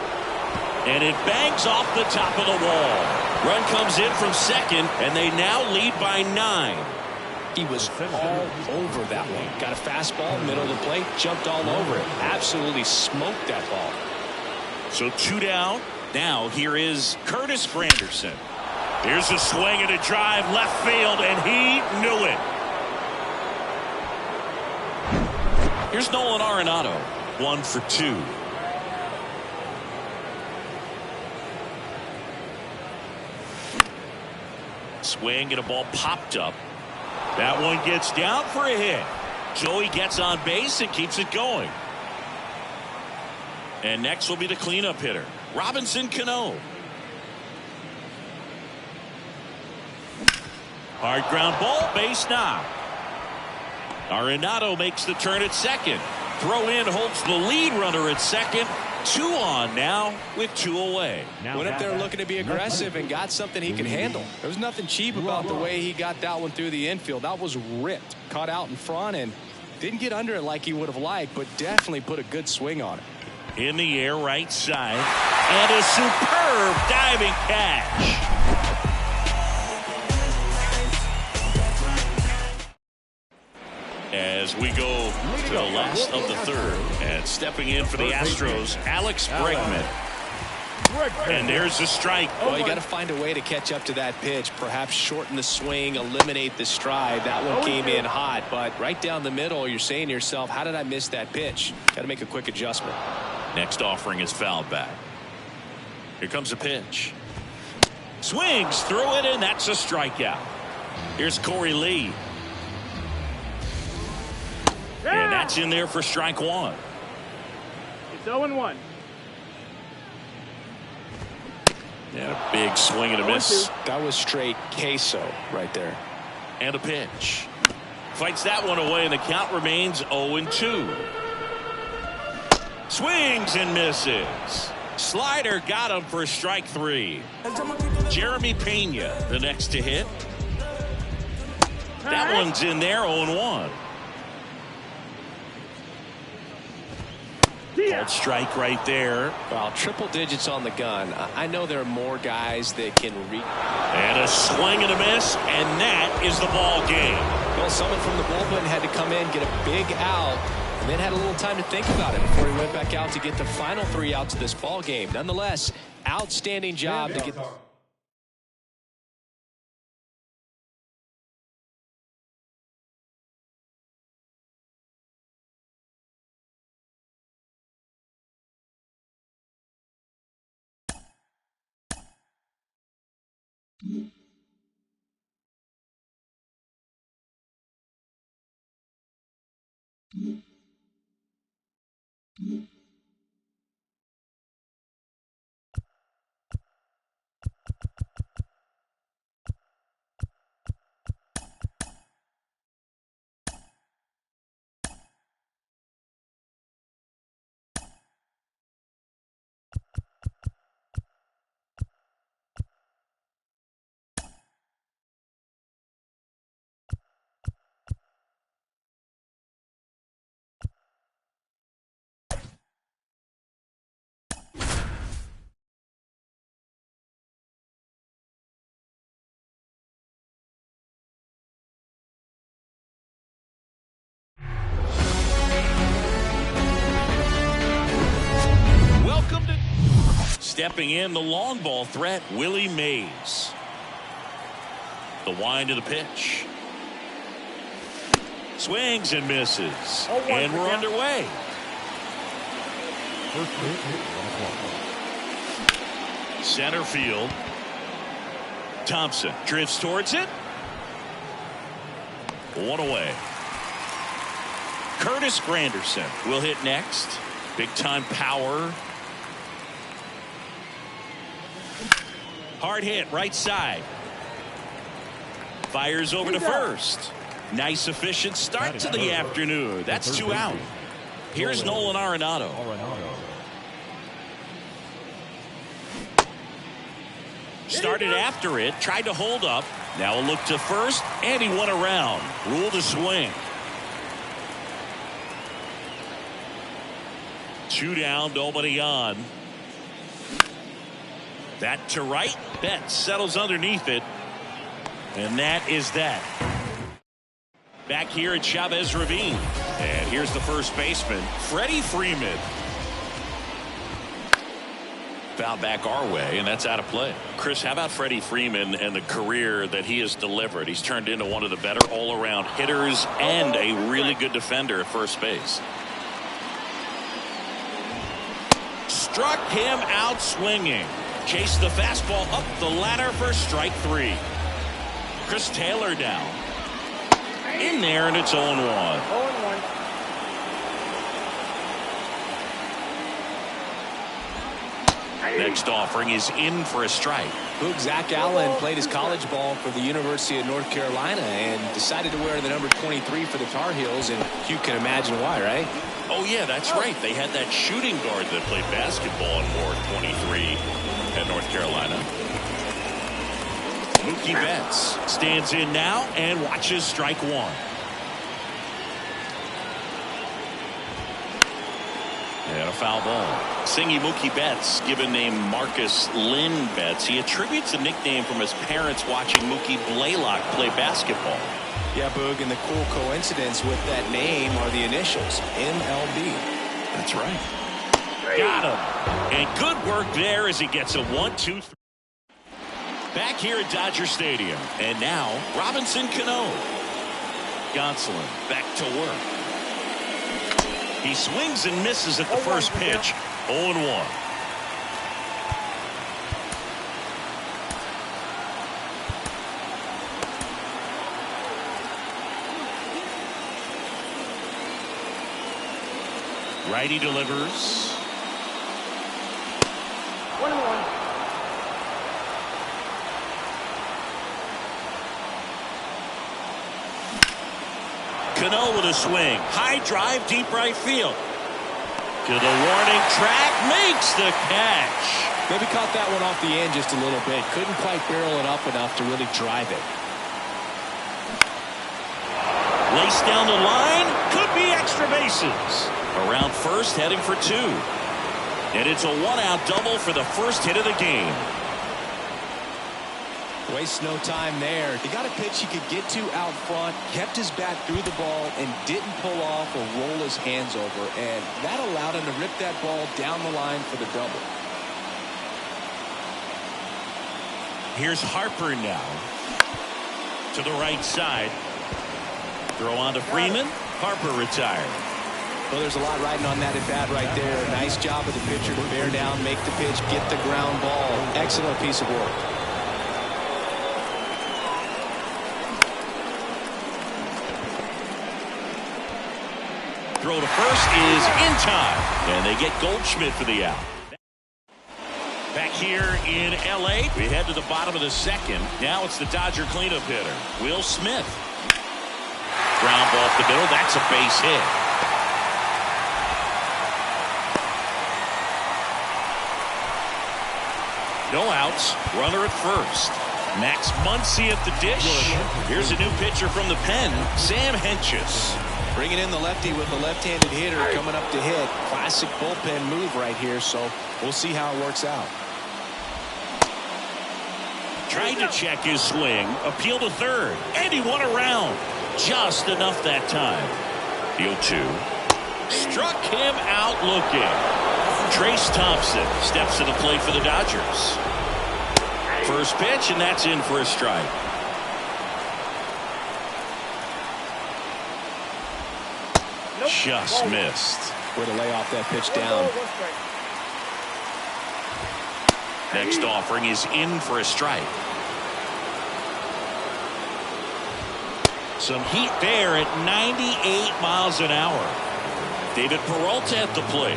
And it bangs off the top of the wall. Run comes in from second, and they now lead by 9. He was all over that one. Got a fastball, middle of the plate, jumped all over it. Absolutely smoked that ball. So 2 down. Now here is Curtis Granderson. Here's a swing and a drive left field, and he knew it. Here's Nolan Arenado, 1 for 2. Swing and a ball popped up. That one gets down for a hit. Joey gets on base and keeps it going. And next will be the cleanup hitter, Robinson Cano. Hard ground ball, base knock. Arenado makes the turn at second. Throw in holds the lead runner at second. 2 on now with 2 away. Went up there looking to be aggressive and got something he could handle. There was nothing cheap about the way he got that one through the infield. That was ripped. Caught out in front and didn't get under it like he would have liked, but definitely put a good swing on it. In the air, right side. And a superb diving catch. As we go to the last of the third, and stepping in for the Astros, Alex Bregman. And there's a strike. Well, you got to find a way to catch up to that pitch. Perhaps shorten the swing, eliminate the stride. That one came in hot, but right down the middle, you're saying to yourself, how did I miss that pitch? Got to make a quick adjustment. Next offering is fouled back. Here comes a pitch. Swings through it, and that's a strikeout. Here's Corey Lee. And that's in there for strike 1. It's 0-1. And a big swing and a miss. That was straight queso right there. And a pitch. Fights that one away, and the count remains 0-2. Swings and misses. Slider got him for strike 3. Jeremy Pena, the next to hit. That one's in there, 0-1. Called strike right there. Well, triple digits on the gun. I know there are more guys that can reach. And a swing and a miss, and that is the ball game. Well, someone from the bullpen had to come in, get a big out, and then had a little time to think about it before he went back out to get the final 3 outs of this ball game. Nonetheless, outstanding job to get. Stepping in, the long ball threat, Willie Mays. The wind of the pitch. Swings and misses. And we're underway. Center field. Thompson drifts towards it. One away. Curtis Granderson will hit next. Big time power. Hard hit right side. Fires over to first. Nice efficient start to the afternoon. That's 2 out. Here's Nolan Arenado. Started after it, tried to hold up. Now a look to first, and he won around. Ruled a swing. 2 down, nobody on. That to right. Betts settles underneath it. And that is that. Back here at Chavez Ravine. And here's the first baseman, Freddie Freeman. Foul back our way, and that's out of play. Chris, how about Freddie Freeman and the career that he has delivered? He's turned into one of the better all-around hitters and a really good defender at first base. Struck him out swinging. Chased the fastball up the ladder for strike 3. Chris Taylor down. In there, and it's 0-1. 0-1. Next offering is in for a strike. Boog Zach Allen played his college ball for the University of North Carolina and decided to wear the number 23 for the Tar Heels, and you can imagine why, right? Oh, yeah, that's right. They had that shooting guard that played basketball and wore 23 at North Carolina. Mookie Betts stands in now and watches strike 1. And a foul ball. Singy Mookie Betts, given name Marcus Lynn Betts. He attributes a nickname from his parents watching Mookie Blaylock play basketball. Yeah, Boog, and the cool coincidence with that name are the initials, MLB. That's right. Got him. And good work there as he gets a 1-2-3. Back here at Dodger Stadium. And now, Robinson Cano. Gonsolin back to work. He swings and misses at the first pitch. 0-1. Righty delivers. 1-1. Cano with a swing. High drive, deep right field. To the warning track, makes the catch. Maybe caught that one off the end just a little bit. Couldn't quite barrel it up enough to really drive it. Lace down the line. Could be extra bases. Around first, heading for 2. And it's a 1-out double for the first hit of the game. Wastes no time there. He got a pitch he could get to out front, kept his bat through the ball, and didn't pull off or roll his hands over. And that allowed him to rip that ball down the line for the double. Here's Harper now. To the right side. Throw on to Freeman. Harper retired. Well, there's a lot riding on that at bat right there. Nice job of the pitcher to bear down, make the pitch, get the ground ball. Excellent piece of work. Throw to first is in time. And they get Goldschmidt for the out. Back here in L.A., we head to the bottom of the second. Now it's the Dodger cleanup hitter, Will Smith. Ground ball up the middle. That's a base hit. No outs. Runner at first. Max Muncy at the dish. Here's a new pitcher from the pen, Sam Hentges. Bringing in the lefty with the left-handed hitter coming up to hit. Classic bullpen move right here, so we'll see how it works out. Tried to check his swing, appeal to third, and he won around. Just enough that time. The 0-2. Struck him out looking. Trace Thompson steps to the plate for the Dodgers. First pitch, and that's in for a strike. Just missed. Way to lay off that pitch down. Next offering is in for a strike. Some heat there at 98 miles an hour. David Peralta at the plate.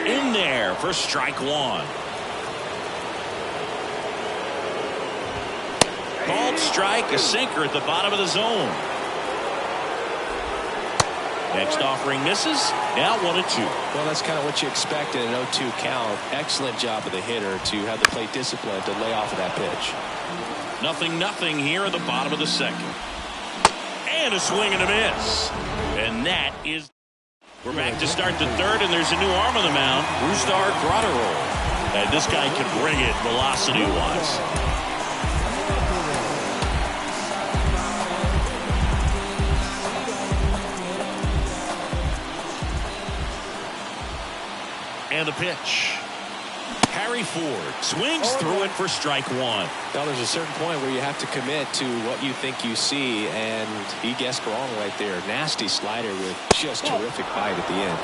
In there for strike one. Called strike, a sinker at the bottom of the zone. Next offering misses. Now 1-2. Well, that's kind of what you expect in an 0-2 count. Excellent job of the hitter to have the plate discipline to lay off of that pitch. 0-0 here at the bottom of the second. And a swing and a miss. And that is... We're back to start the third, and there's a new arm on the mound. Rustar Grotterol. And this guy can bring it velocity-wise. And the pitch. Harry Ford swings through it for strike one. Now there's a certain point where you have to commit to what you think you see, and he guessed wrong right there. Nasty slider with just terrific bite at the end.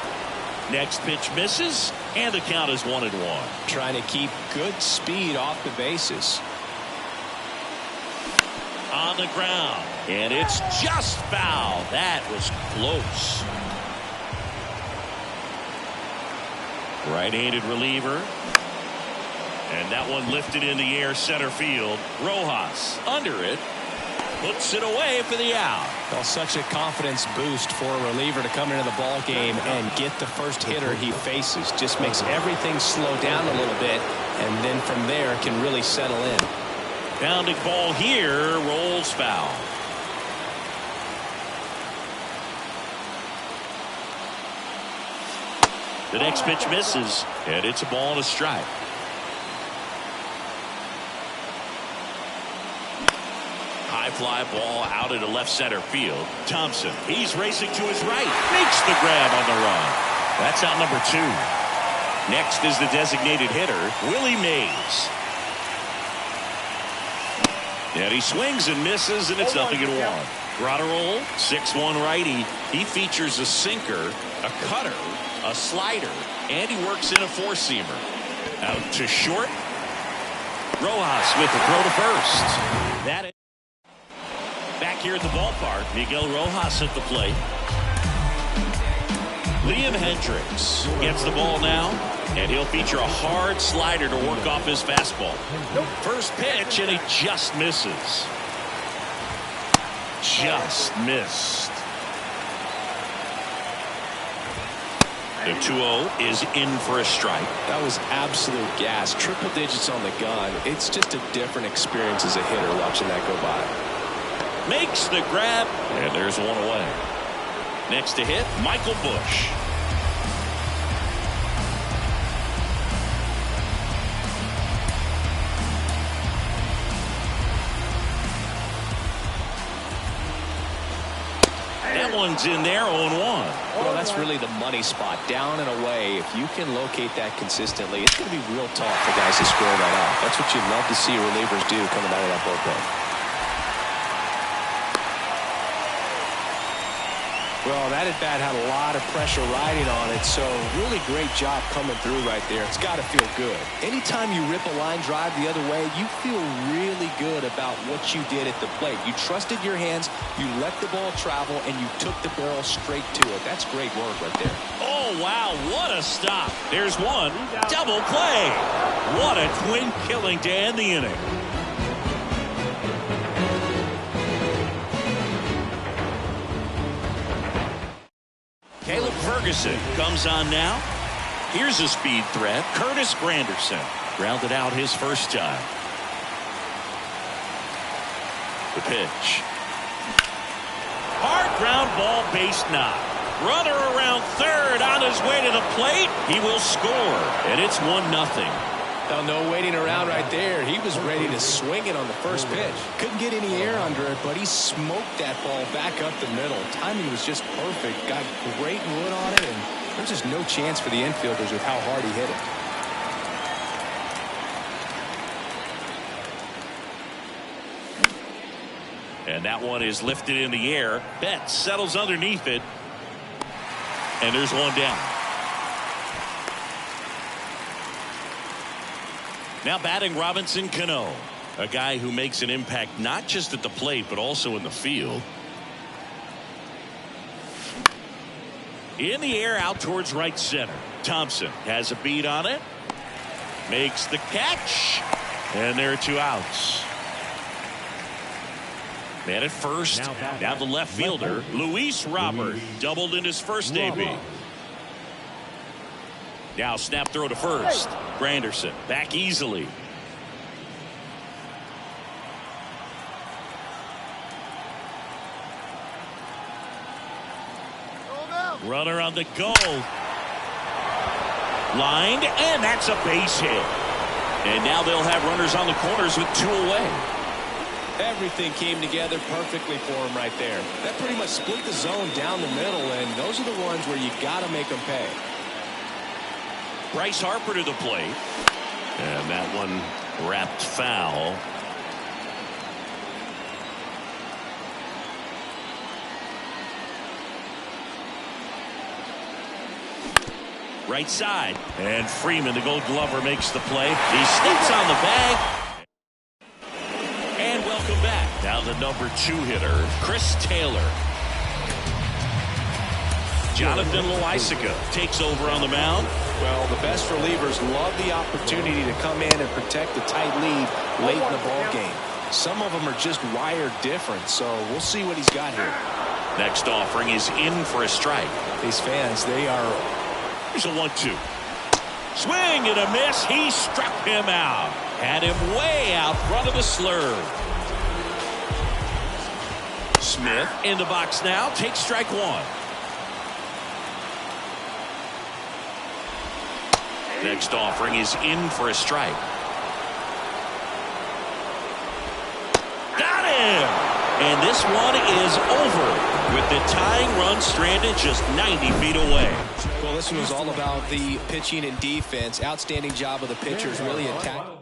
Next pitch misses, and the count is 1-1. Trying to keep good speed off the bases. On the ground, and it's just foul. That was close. Right-handed reliever. And that one lifted in the air center field. Rojas under it. Puts it away for the out. Well, such a confidence boost for a reliever to come into the ball game and get the first hitter he faces. Just makes everything slow down a little bit, and then from there can really settle in. Pounding ball here, rolls foul. The next pitch misses, and it's a ball and a strike. High fly ball out into left center field. Thompson, he's racing to his right. Makes the grab on the run. That's out number 2. Next is the designated hitter, Willie Mays. And he swings and misses, and it's 0-1. Grotterol, 6'1" righty. He features a sinker, a cutter, a slider, and he works in a four-seamer. Out to short. Rojas with the throw to first. That is back here at the ballpark. Miguel Rojas at the plate. Liam Hendricks gets the ball now, and he'll feature a hard slider to work off his fastball. First pitch, and he just misses. Just missed. The 2-0 is in for a strike. That was absolute gas. Triple digits on the gun. It's just a different experience as a hitter watching that go by. Makes the grab, and there's one away. Next to hit, Michael Busch. That one's in there, 0-1. Well, that's really the money spot, down and away. If you can locate that consistently, it's going to be real tough for guys to square that up. That's what you love to see relievers do coming out of that bullpen. Well, that at-bat had a lot of pressure riding on it, so really great job coming through right there. It's got to feel good. Anytime you rip a line drive the other way, you feel really good about what you did at the plate. You trusted your hands, you let the ball travel, and you took the barrel straight to it. That's great work right there. Oh, wow, what a stop. There's one. Double play. What a twin killing to end the inning. Caleb Ferguson comes on now. Here's a speed threat. Curtis Granderson grounded out his first time. The pitch. Hard ground ball, base knock. Runner around third on his way to the plate. He will score, and it's 1-0. Now, no waiting around right there. He was ready to swing it on the first pitch. Couldn't get any air under it, but he smoked that ball back up the middle. Timing was just perfect. Got great wood on it, and there's just no chance for the infielders with how hard he hit it. And that one is lifted in the air. Betts settles underneath it. And there's one down. Now batting Robinson Cano. A guy who makes an impact not just at the plate but also in the field. In the air out towards right center. Thompson has a beat on it. Makes the catch. And there are 2 outs. Man at first. Now the left fielder, Luis Robert, doubled in his first AB. Now snap throw to first. Granderson back easily. Runner on the goal. Lined, and that's a base hit. And now they'll have runners on the corners with 2 away. Everything came together perfectly for him right there. That pretty much split the zone down the middle, and those are the ones where you got to make them pay. Bryce Harper to the plate. And that one wrapped foul. Right side. And Freeman, the Gold Glover, makes the play. He steps on the bag. And welcome back. Now the number 2 hitter, Chris Taylor. Jonathan Loaisiga takes over on the mound. Well, the best relievers love the opportunity to come in and protect a tight lead late in the ball game. Some of them are just wired different, so we'll see what he's got here. Next offering is in for a strike. These fans, they are... Here's a 1-2. Swing and a miss. He struck him out. Had him way out front of the slurve. Smith in the box now. Takes strike 1. Next offering is in for a strike. Got him! And this one is over with the tying run stranded just 90 feet away. Well, this one was all about the pitching and defense. Outstanding job of the pitchers, really attacking.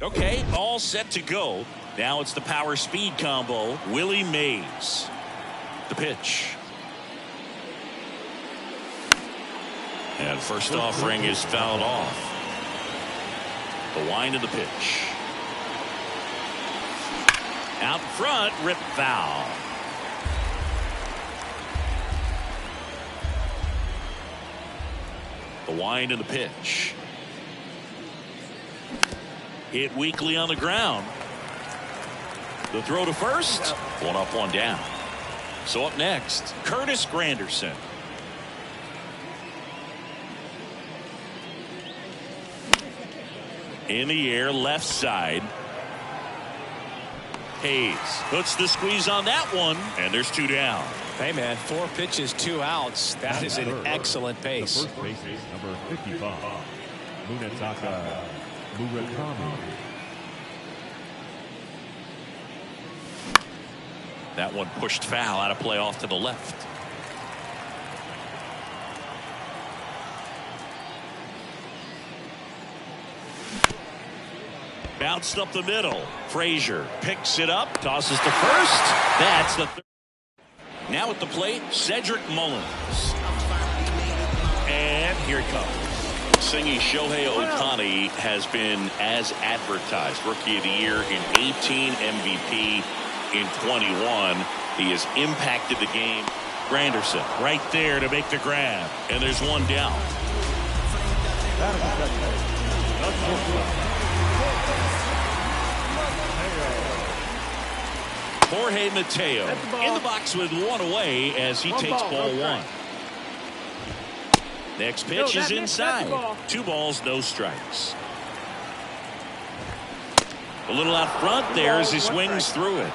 Okay, all set to go. Now it's the power speed combo. Willie Mays. The pitch. And first offering is fouled off. The wind of the pitch. Out front, rip foul. The wind of the pitch. Hit weakly on the ground. The throw to first. One up, one down. So up next, Curtis Granderson. In the air, left side. Hayes puts the squeeze on that one, and there's two down. Hey, man, 4 pitches, 2 outs. That is an excellent pace. The first baseman, number 55, Munetaka Murakami. That one pushed foul, out of play off to the left. Bounced up the middle. Frazier picks it up, tosses to first. That's the third. Now at the plate, Cedric Mullins. And here it comes. Singing Shohei Ohtani has been as advertised. Rookie of the Year in 18, MVP in 21. He has impacted the game. Granderson right there to make the grab. And there's one down. Jorge Mateo in the box with one away as he takes ball one. Next pitch is inside. 2 balls, no strikes. A little out front there as he swings through it.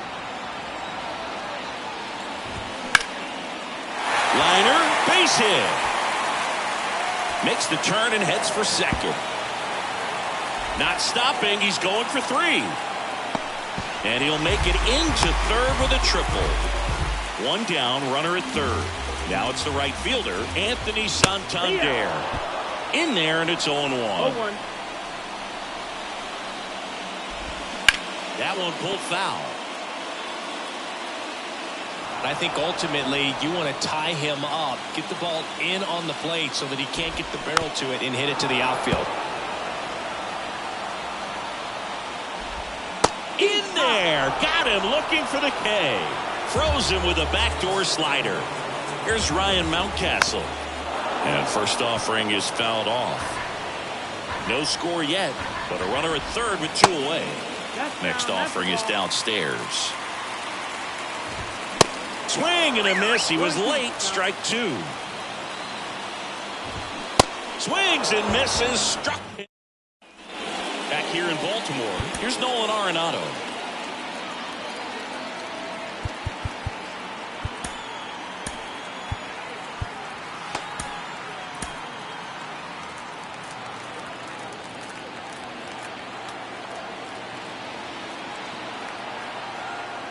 Liner, base hit. Makes the turn and heads for second. Not stopping, he's going for 3. And he'll make it into third with a triple. 1 down, runner at third. Now it's the right fielder, Anthony Santander. In there, and it's 0-1. That one pulled foul. I think ultimately you want to tie him up, get the ball in on the plate so that he can't get the barrel to it and hit it to the outfield. In there, got him looking for the K. Froze him with a backdoor slider. Here's Ryan Mountcastle. And first offering is fouled off. No score yet, but a runner at third with 2 away. Next offering is downstairs. Swing and a miss. He was late. Strike 2. Swings and misses. Struck him. Back here in Baltimore, here's Nolan Arenado.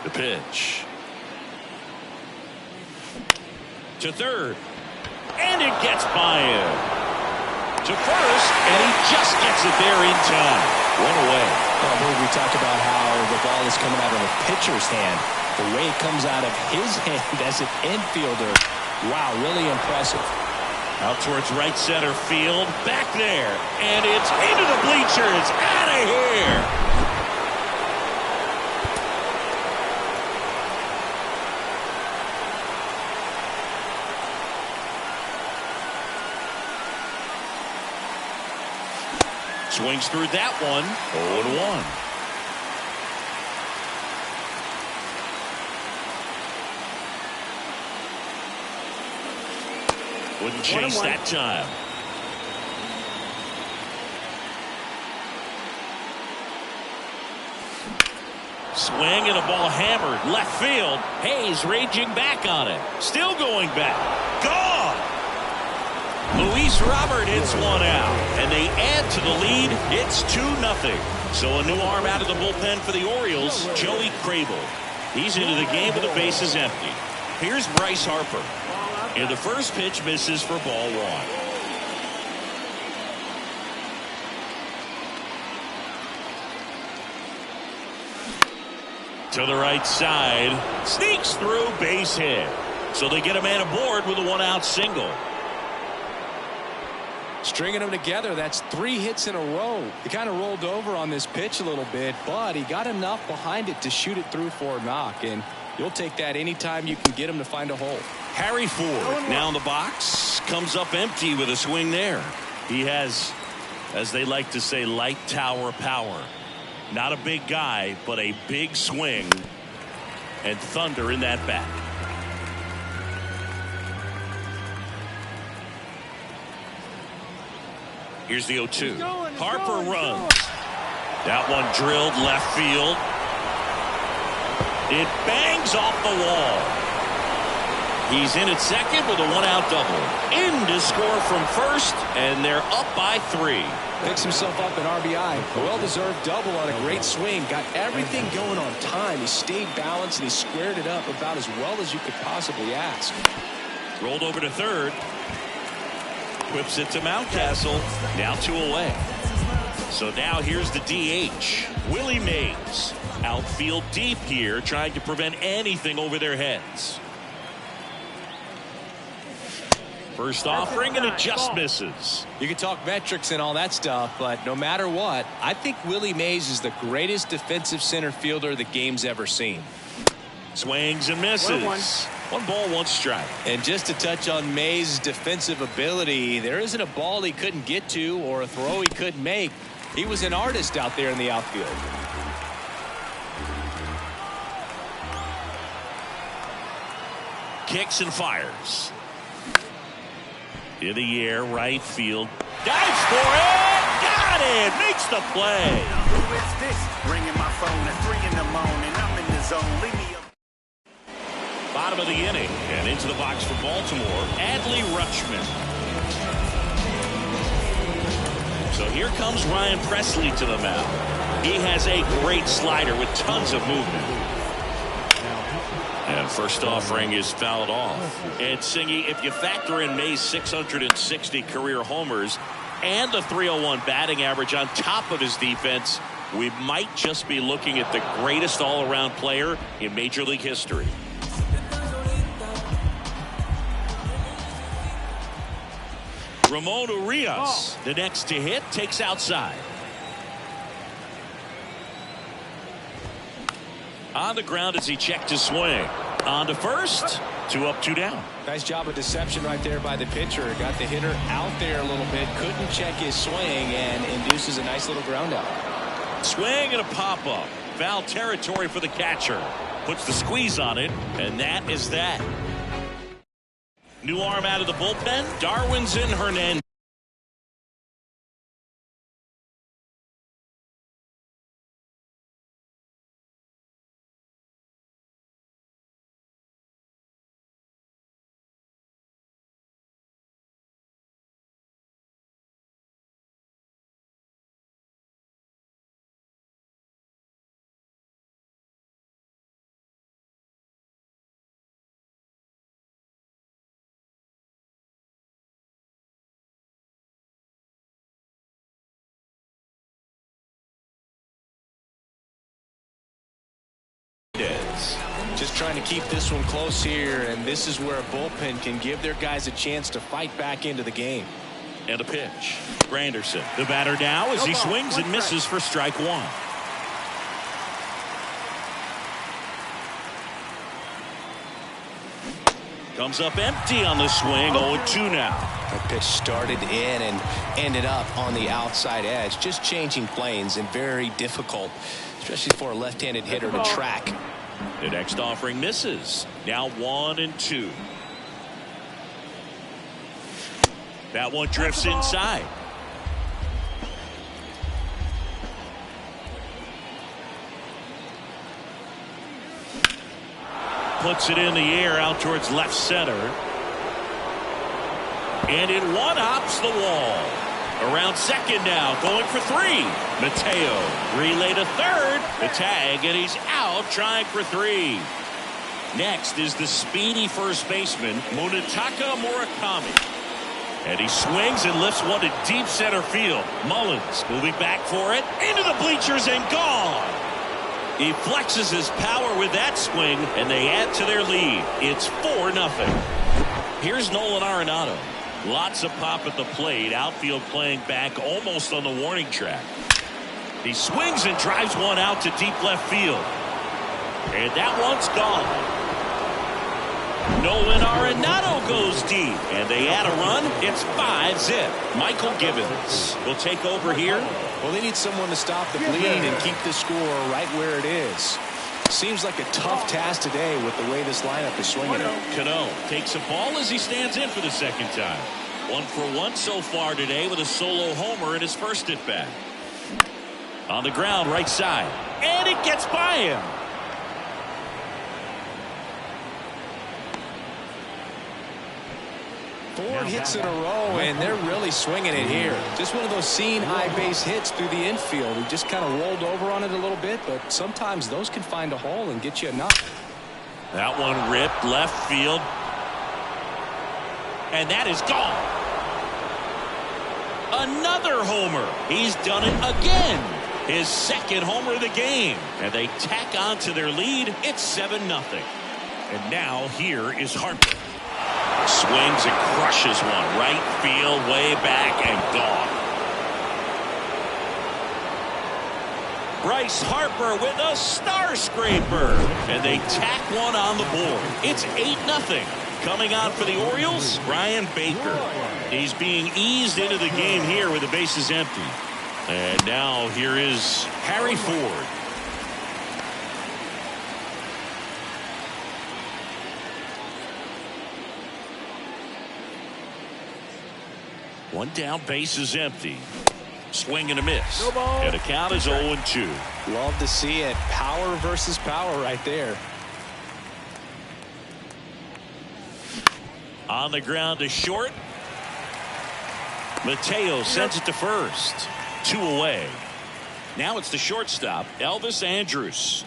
The pitch. To third. And it gets by him. To first, and he just gets it there in time. 1 away. Well, we talk about how the ball is coming out of a pitcher's hand. The way it comes out of his hand as an infielder. Wow, really impressive. Out towards right center field. Back there. And it's into the bleachers. Out of here. Swings through that one. 0-1. Wouldn't chase that time. Swing and a ball hammered left field. Hayes raging back on it. Still going back. Gone. Luis Robert hits one out, and they add to the lead. It's 2-0. So a new arm out of the bullpen for the Orioles, Joey Crable. He's into the game with the bases empty. Here's Bryce Harper. And the first pitch misses for ball one. To the right side. Sneaks through, base hit. So they get a man aboard with a one-out single. Stringing them together, that's 3 hits in a row. He kind of rolled over on this pitch a little bit, but he got enough behind it to shoot it through for a knock, and you'll take that anytime you can get him to find a hole. Harry Ford now in the box, comes up empty with a swing there. He has, as they like to say, light tower power. Not a big guy, but a big swing and thunder in that bat. Here's the 0-2. Harper runs. That one drilled left field. It bangs off the wall. He's in at second with a one-out double. In to score from first, and they're up by 3. Picks himself up an RBI. A well-deserved double on a great swing. Got everything going on time. He stayed balanced, and he squared it up about as well as you could possibly ask. Rolled over to third. Whips it to Mountcastle. Now 2 away. So now here's the DH. Willie Mays. Outfield deep here, trying to prevent anything over their heads. First offering, and it just misses. You can talk metrics and all that stuff, but no matter what, I think Willie Mays is the greatest defensive center fielder the game's ever seen. Swings and misses. 1 ball, 1 strike. And just to touch on Mays' defensive ability, there isn't a ball he couldn't get to or a throw he couldn't make. He was an artist out there in the outfield. Kicks and fires. In the air, right field. Dives for it! Got it! Makes the play. Who is this? Ringing my phone at 3 in the morning. I'm in the zone. Leave me up. Bottom of the inning, and into the box for Baltimore, Adley Rutschman. So here comes Ryan Presley to the mound. He has a great slider with tons of movement. And first offering is fouled off. And Singy, if you factor in May's 660 career homers and the .301 batting average on top of his defense, we might just be looking at the greatest all-around player in Major League history. Ramon Urias, the next to hit, takes outside. On the ground as he checked his swing. On to first. 2 up, 2 down. Nice job of deception right there by the pitcher. Got the hitter out there a little bit. Couldn't check his swing and induces a nice little ground out. Swing and a pop-up. Foul territory for the catcher. Puts the squeeze on it, and that is that. New arm out of the bullpen. Darwinzon Hernandez. Just trying to keep this one close here, and this is where a bullpen can give their guys a chance to fight back into the game. And a pitch. Granderson, the batter now as he swings and misses for strike 1. Comes up empty on the swing. 0-2 now. That pitch started in and ended up on the outside edge. Just changing planes and very difficult, especially for a left-handed hitter to track. The next offering misses. Now 1-2. That one drifts inside. puts it in the air out towards left center. And it one-hops the wall. Around second now, going for three. Mateo, relay to third. The tag, and he's out trying for three. Next is the speedy first baseman, Munetaka Murakami. And he swings and lifts one to deep center field. Mullins moving back for it. Into the bleachers and gone. He flexes his power with that swing, and they add to their lead. It's 4-0. Here's Nolan Arenado. Lots of pop at the plate. Outfield playing back almost on the warning track. He swings and drives one out to deep left field. And that one's gone. Nolan Arenado goes deep, and they add a run. It's 5-0. Michael Gibbons will take over here. Well, they need someone to stop the bleeding and keep the score right where it is. Seems like a tough task today with the way this lineup is swinging. Cano takes a ball as he stands in for the second time. 1 for 1 so far today with a solo homer in his first at bat. On the ground, right side, and it gets by him. Four hits in a row, and they're really swinging it here. Just one of those seeing high base hits through the infield. He just kind of rolled over on it a little bit, but sometimes those can find a hole and get you a knock. That one ripped left field. And that is gone. Another homer. He's done it again. His second homer of the game. And they tack on to their lead. It's 7-0. And now here is Harper. Swings and crushes one. Right field, way back, and gone. Bryce Harper with a star scraper. And they tack one on the board. It's 8-0. Coming out for the Orioles, Ryan Baker. He's being eased into the game here with the bases empty. And now here is Harry Ford. One down, base is empty. Swing and a miss. No ball. And the count is 0-2. Love to see it. Power versus power right there. On the ground to short. Mateo sends it to first. 2 away. Now it's the shortstop, Elvis Andrus.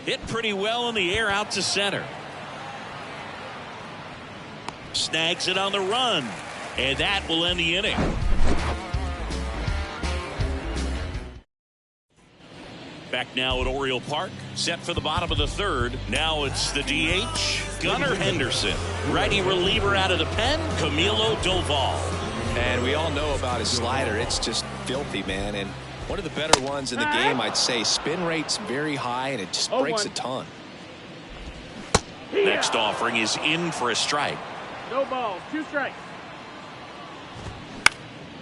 Hit pretty well in the air out to center. Snags it on the run. And that will end the inning. Back now at Oriole Park, set for the bottom of the third. Now it's the DH, Gunnar Henderson. Righty reliever out of the pen, Camilo Doval. And we all know about his slider. It's just filthy, man. And one of the better ones in the game, I'd say. Spin rate's very high, and it just breaks a ton. Next offering is in for a strike. No balls, 2 strikes.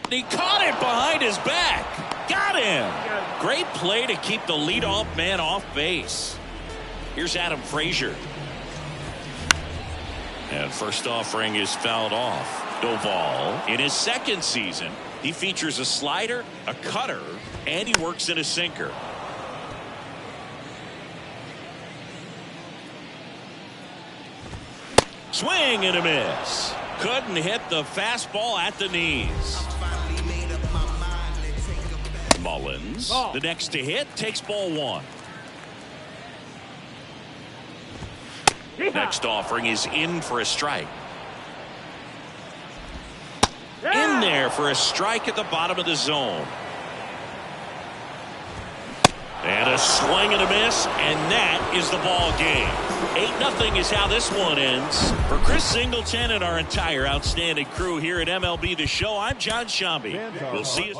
He caught it behind his back. Got him. Great play to keep the leadoff man off base. Here's Adam Frazier. And first offering is fouled off. Doval, in his second season, he features a slider, a cutter, and he works in a sinker. Swing and a miss. Couldn't hit the fastball at the knees. Mullins, the next to hit, takes ball 1. Next offering is in for a strike. In there for a strike at the bottom of the zone. And a swing and a miss, and that is the ball game. 8-0 is how this one ends. For Chris Singleton and our entire outstanding crew here at MLB The Show, I'm John Shambi. We'll see you.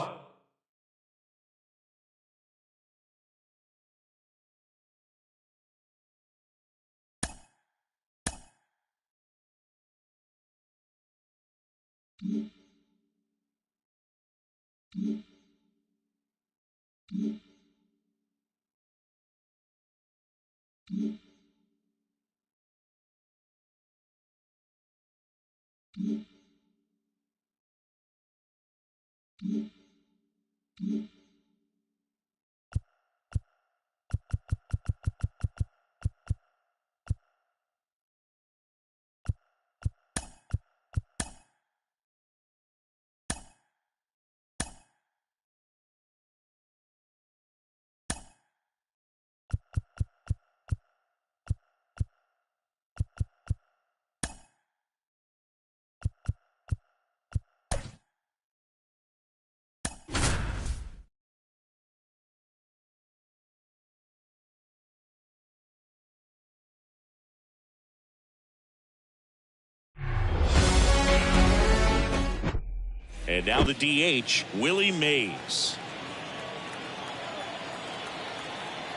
And now the DH, Willie Mays.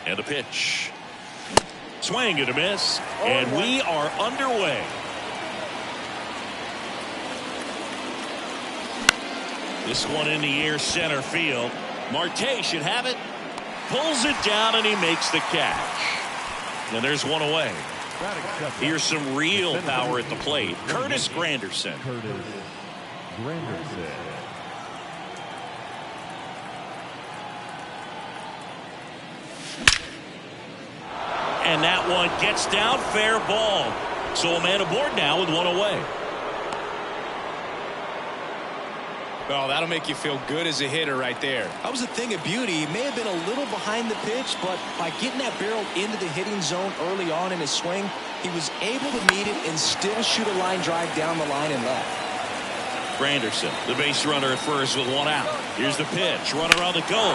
And the pitch. Swing and a miss. And we are underway. This one in the air center field. Marte should have it. Pulls it down and he makes the catch. And there's one away. Here's some real power at the plate. Curtis Granderson. And that one gets down, fair ball. So a man aboard now with one away. Well, that'll make you feel good as a hitter right there. That was a thing of beauty. He may have been a little behind the pitch, but by getting that barrel into the hitting zone early on in his swing, he was able to meet it and still shoot a line drive down the line and left. Granderson, the base runner at first with one out. Here's the pitch. Runner on the go.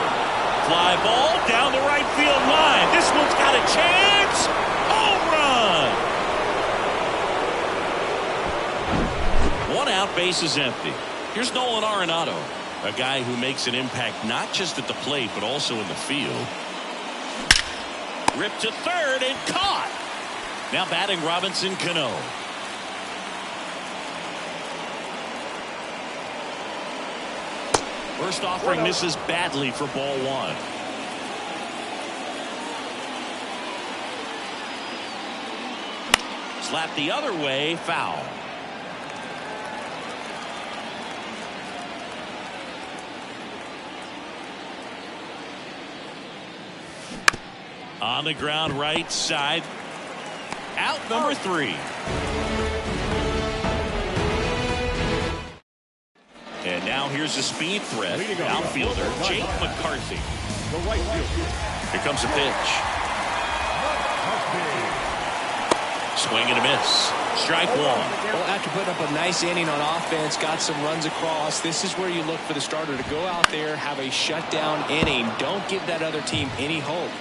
Fly ball down the right field line. This one's got a chance. Home run. One out, base is empty. Here's Nolan Arenado, a guy who makes an impact not just at the plate but also in the field. Ripped to third and caught. Now batting Robinson Cano. First offering misses badly for ball one. Slap the other way, foul. On the ground right side. Out number 3. And now here's a speed threat. Outfielder Jake McCarthy. Here comes a pitch. Swing and a miss. Strike one. Well, after putting up a nice inning on offense, got some runs across, this is where you look for the starter to go out there, have a shutdown inning. Don't give that other team any hope.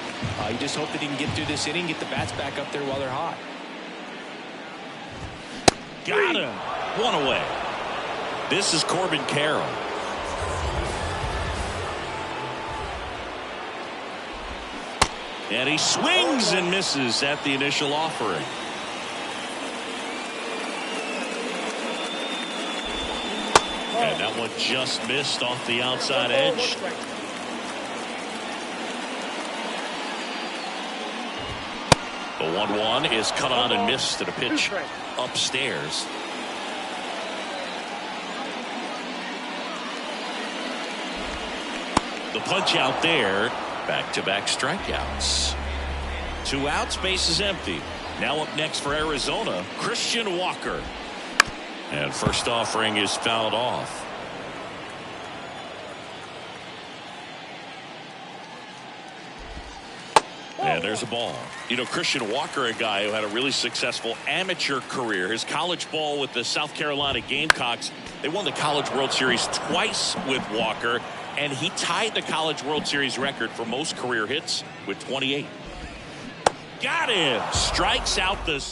You just hope that he can get through this inning, get the bats back up there while they're hot. Got him. One away. This is Corbin Carroll. And he swings and misses at the initial offering. And that one just missed off the outside edge. The 1-1 is cut on and missed at a pitch upstairs. The punch out there. Back-to-back strikeouts. 2 outs, base is empty. Now up next for Arizona, Christian Walker. And first offering is fouled off. And there's a ball. You know, Christian Walker, a guy who had a really successful amateur career. His college ball with the South Carolina Gamecocks. They won the College World Series twice with Walker. And he tied the College World Series record for most career hits with 28. Got him. Strikes out the...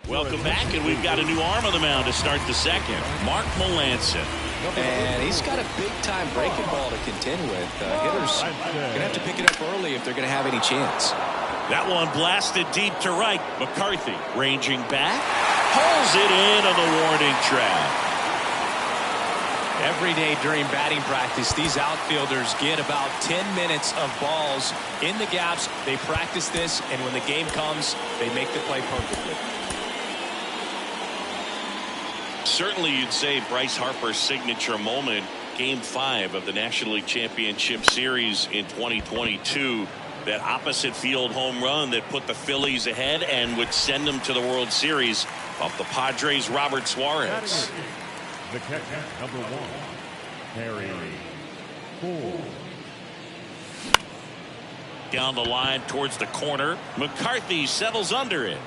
Welcome back, and we've got a new arm on the mound to start the second. Mark Melancon. And he's got a big-time breaking ball to contend with. Hitters are going to have to pick it up early if they're going to have any chance. That one blasted deep to right. McCarthy ranging back. Pulls it in on the warning track. Every day during batting practice, these outfielders get about 10 minutes of balls in the gaps. They practice this, and when the game comes, they make the play perfectly. Certainly you'd say Bryce Harper's signature moment, Game 5 of the National League Championship Series in 2022. That opposite field home run that put the Phillies ahead and would send them to the World Series off the Padres' Robert Suarez. The catcher, number 1, Harry Ford. Down the line towards the corner. McCarthy settles under it.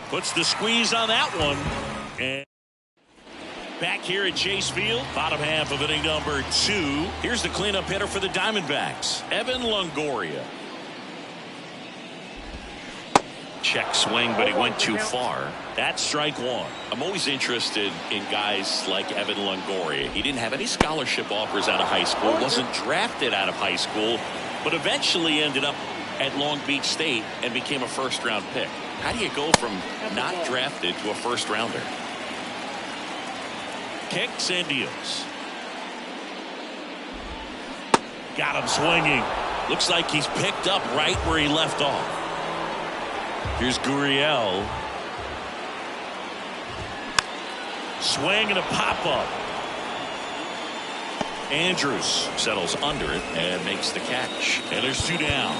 Puts the squeeze on that one. And back here at Chase Field, bottom half of inning number 2. Here's the cleanup hitter for the Diamondbacks, Evan Longoria. Check swing, but he went too far. That's strike one. I'm always interested in guys like Evan Longoria. He didn't have any scholarship offers out of high school, wasn't drafted out of high school, but eventually ended up at Long Beach State and became a first-round pick. How do you go from not drafted to a first-rounder? Kicks and deals. Got him swinging. Looks like he's picked up right where he left off. Here's Gurriel. Swing and a pop-up. Andrews settles under it and makes the catch. And there's two down.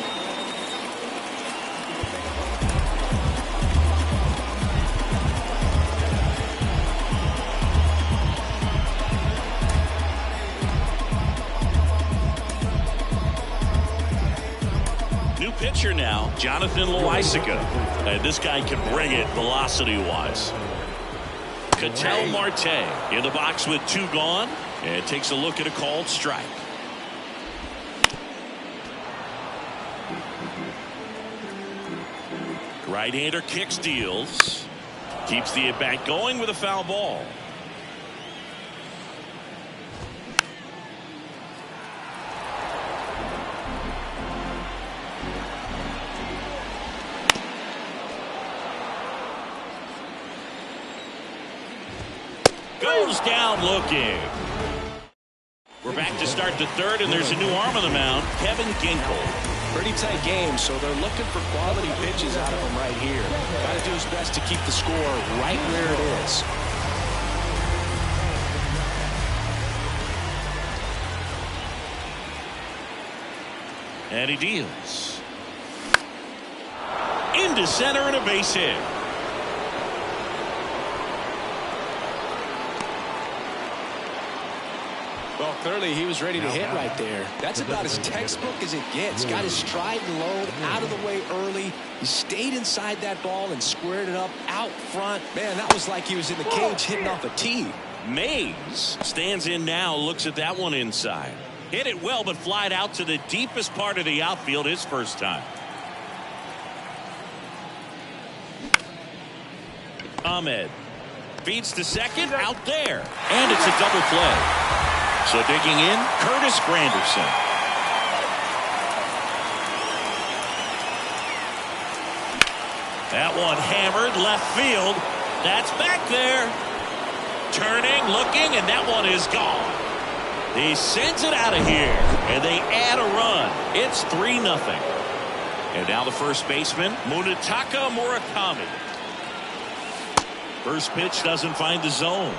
New pitcher now, Jonathan Loaisiga. And this guy can bring it velocity-wise. Ketel Marte in the box with two gone and takes a look at a called strike. Right-hander kicks, deals. Keeps the at-bat going with a foul ball. Goes down looking. We're back to start the third, and there's a new arm on the mound, Kevin Ginkel. Pretty tight game, so they're looking for quality pitches out of him right here. Got to do his best to keep the score right where it is. And he deals. Into center and a base hit. Well, clearly he was ready to hit right there. That's about as textbook as it gets. Got his stride and load out of the way early. He stayed inside that ball and squared it up out front. Man, that was like he was in the cage hitting off a tee. Mays stands in now, looks at that one inside. Hit it well, but flied out to the deepest part of the outfield his first time. Ahmed feeds to second, out there. And it's a double play. So digging in, Curtis Granderson. That one hammered left field. That's back there. Turning, looking, and that one is gone. He sends it out of here, and they add a run. It's 3-0. And now the first baseman, Munetaka Murakami. First pitch doesn't find the zone.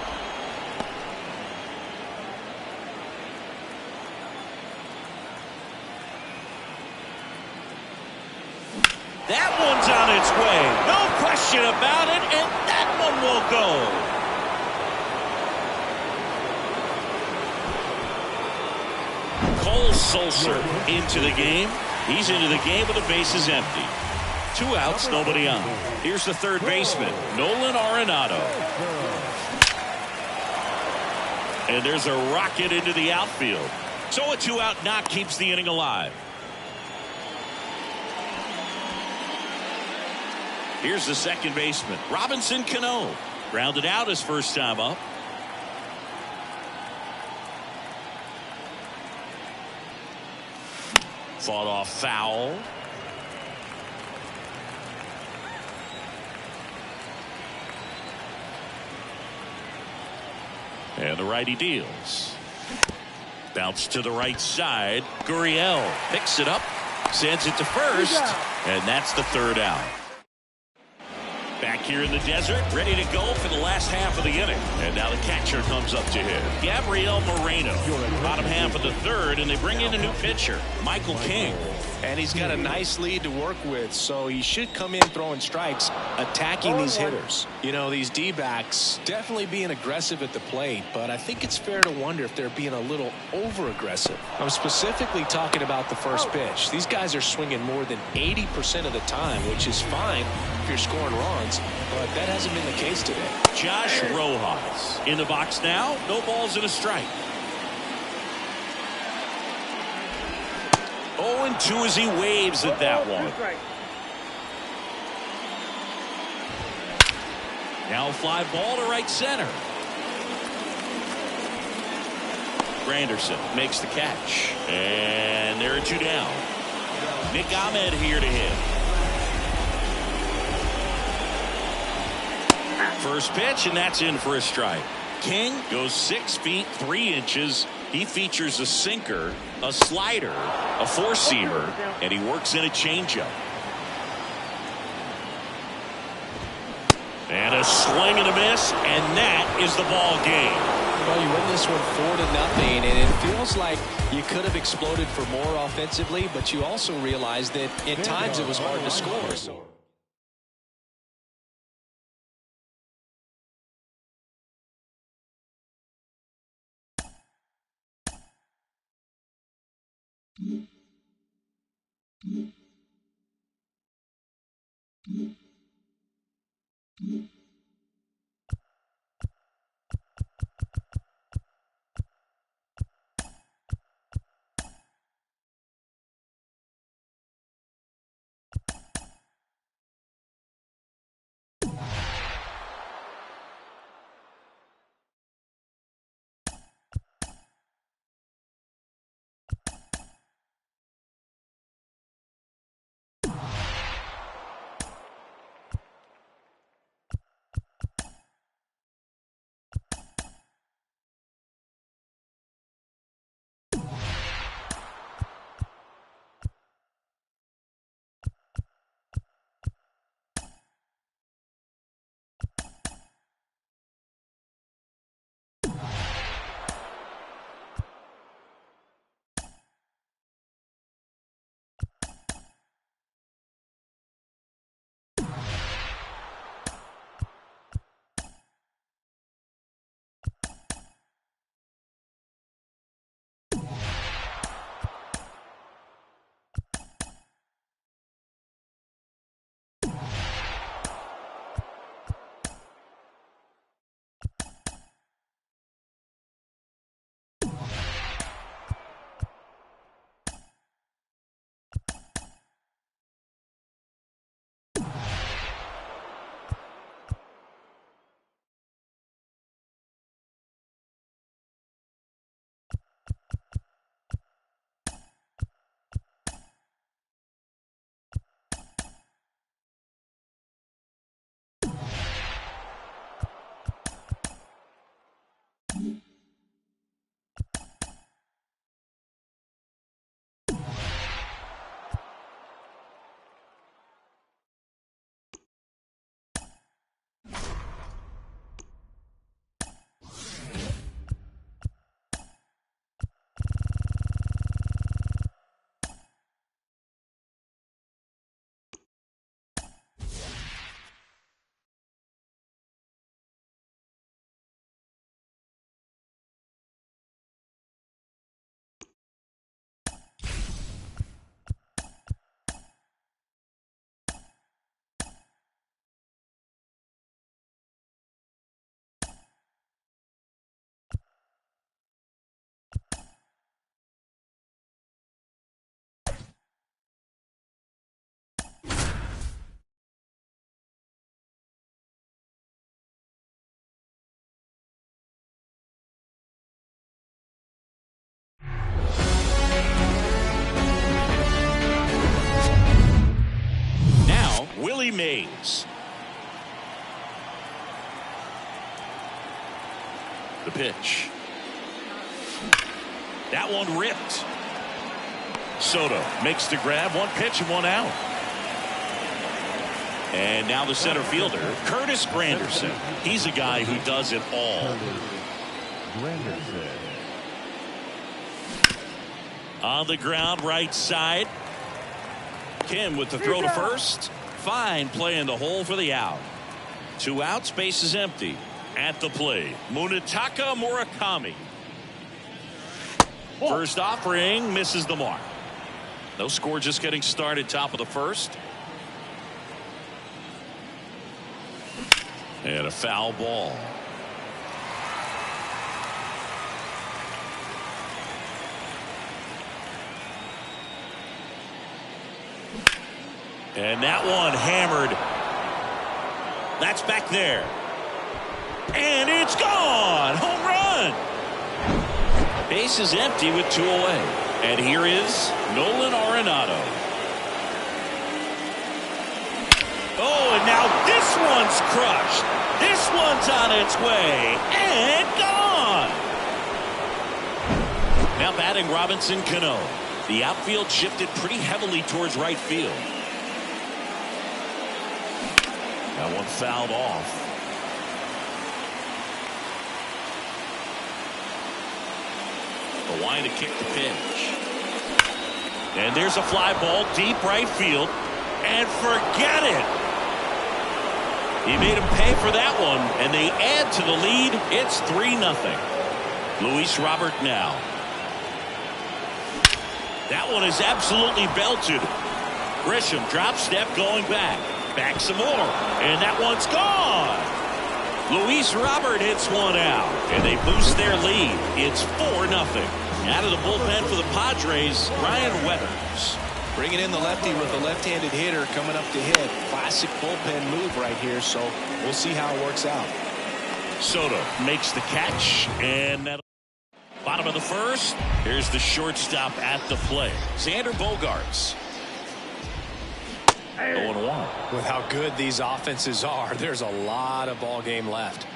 That one's on its way. No question about it, and that one will go. Cole Sulser into the game. He's into the game with the bases empty. 2 outs, nobody on. Here's the third baseman, Nolan Arenado. And there's a rocket into the outfield. So a 2-out knock keeps the inning alive. Here's the second baseman, Robinson Cano. Grounded out his first time up. Fought off foul. And the righty deals. Bounce to the right side. Gurriel picks it up, sends it to first, and that's the third out. Back here in the desert, ready to go for the last half of the inning. And now the catcher comes up to him, Gabriel Moreno. Bottom half of the third, and they bring in a new pitcher, Michael King. And he's got a nice lead to work with, so he should come in throwing strikes, attacking these hitters. You know, these D-backs definitely being aggressive at the plate, but I think it's fair to wonder if they're being a little over-aggressive. I'm specifically talking about the first pitch. These guys are swinging more than 80% of the time, which is fine if you're scoring runs, but that hasn't been the case today. Josh Rojas in the box now. No balls and a strike. 0-2 as he waves at that one. Now a fly ball to right center. Granderson makes the catch. And there are 2 down. Nick Ahmed here to hit. First pitch, and that's in for a strike. King goes 6 feet 3 inches. He features a sinker, a slider, a four-seamer, and he works in a changeup. And a swing and a miss, and that is the ball game. Well, you win this one 4-0, and it feels like you could have exploded for more offensively, but you also realize that at times it was hard to score. So. Willie Mays. The pitch. That one ripped. Soto makes the grab. 1 pitch and 1 out. And now the center fielder, Curtis Granderson. He's a guy who does it all. Granderson. On the ground, right side. Kim with the throw to first. Fine play in the hole for the out. 2 outs, base is empty. At the plate, Munetaka Murakami. First offering misses the mark. No score, just getting started, top of the first. And a foul ball. And that one hammered. That's back there. And it's gone. Home run. Base is empty with 2 away. And here is Nolan Arenado. Oh, and now this one's crushed. This one's on its way. And gone. Now batting Robinson Cano. The outfield shifted pretty heavily towards right field. That one fouled off. The line to kick the pitch. And there's a fly ball deep right field. And forget it. He made him pay for that one. And they add to the lead. It's 3-0. Luis Robert now. That one is absolutely belted. Grisham drop step going back. Back some more. And that one's gone. Luis Robert hits one out. And they boost their lead. It's 4-0. Out of the bullpen for the Padres, Ryan Weathers. Bringing in the lefty with a left-handed hitter coming up to hit. Classic bullpen move right here, so we'll see how it works out. Soto makes the catch, and that bottom of the first. Here's the shortstop at the plate. Xander Bogaerts. 0-1. With how good these offenses are, there's a lot of ball game left.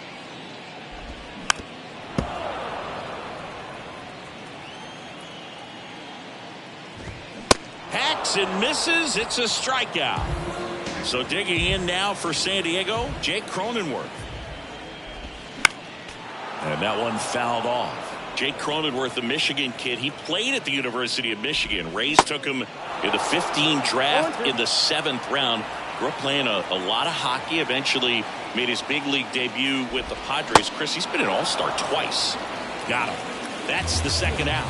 Hacks and misses. It's a strikeout. So digging in now for San Diego, Jake Cronenworth. And that one fouled off. Jake Cronenworth, the Michigan kid, he played at the University of Michigan. Rays took him in the 15 draft in the 7th round. Grew up playing a lot of hockey. Eventually made his big league debut with the Padres. Chris, he's been an all-star twice. Got him. That's the second out.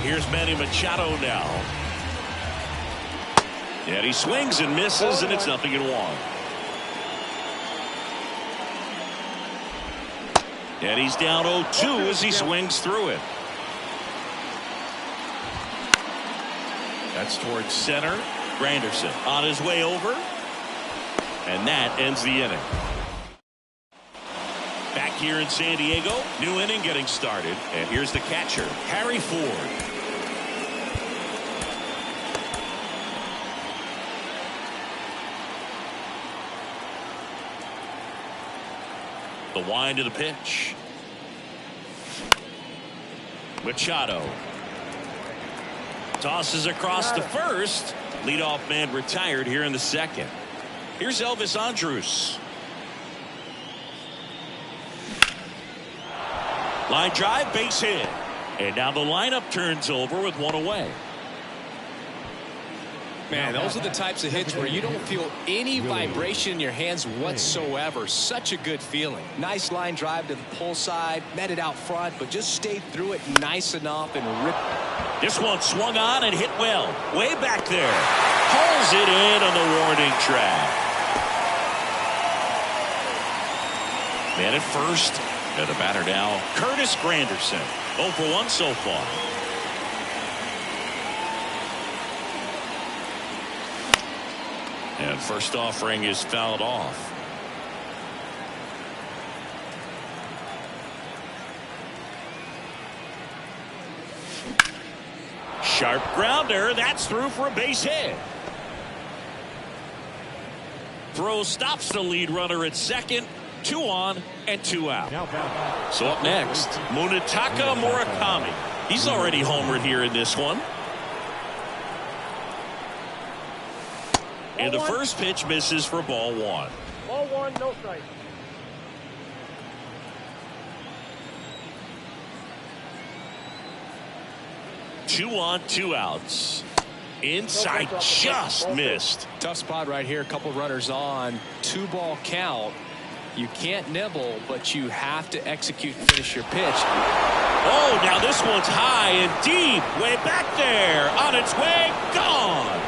Here's Manny Machado now. And he swings and misses, and it's 0-1. And he's down 0-2 as he swings through it. That's towards center. Granderson on his way over. And that ends the inning. Back here in San Diego, new inning getting started. And here's the catcher, Harry Ford. The wind of the pitch. Machado tosses across the first. Leadoff man retired here in the second. Here's Elvis Andrus. Line drive, base hit. And now the lineup turns over with one away. Man, those are the types of hits where you don't feel any vibration in your hands whatsoever. Such a good feeling. Nice line drive to the pull side, met it out front, but just stayed through it nice enough and ripped. This one swung on and hit well. Way back there. Pulls it in on the warning track. Man at first. And the batter now, Curtis Granderson. 0 for 1 so far. And first offering is fouled off. Sharp grounder. That's through for a base hit. Throw stops the lead runner at second. 2 on and 2 out. So up next, Munetaka Murakami. He's already homered here in this one. And the first pitch misses for ball 1. Ball 1, no strike. Two on, 2 outs. Inside, just missed. Tough spot right here. A couple runners on. 2-ball count. You can't nibble, but you have to execute and finish your pitch. Oh, now this one's high and deep. Way back there. On its way. Gone.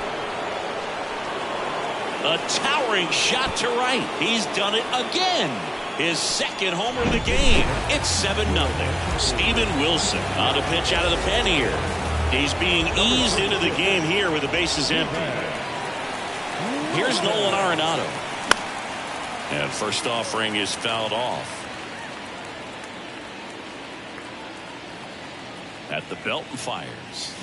A towering shot to right. He's done it again. His second homer of the game. It's 7-0. Steven Wilson on a pitch out of the pen here. He's being eased into the game here with the bases empty. Here's Nolan Arenado. And first offering is fouled off. at the belt and fires.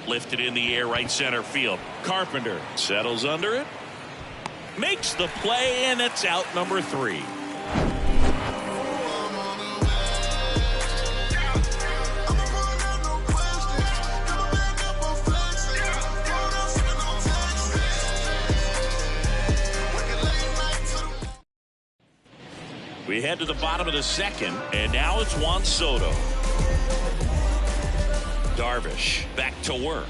Lifted in the air, right center field. Carpenter settles under it. Makes the play, and it's out number 3. We head to the bottom of the 2nd, and now it's Juan Soto. Darvish back to work.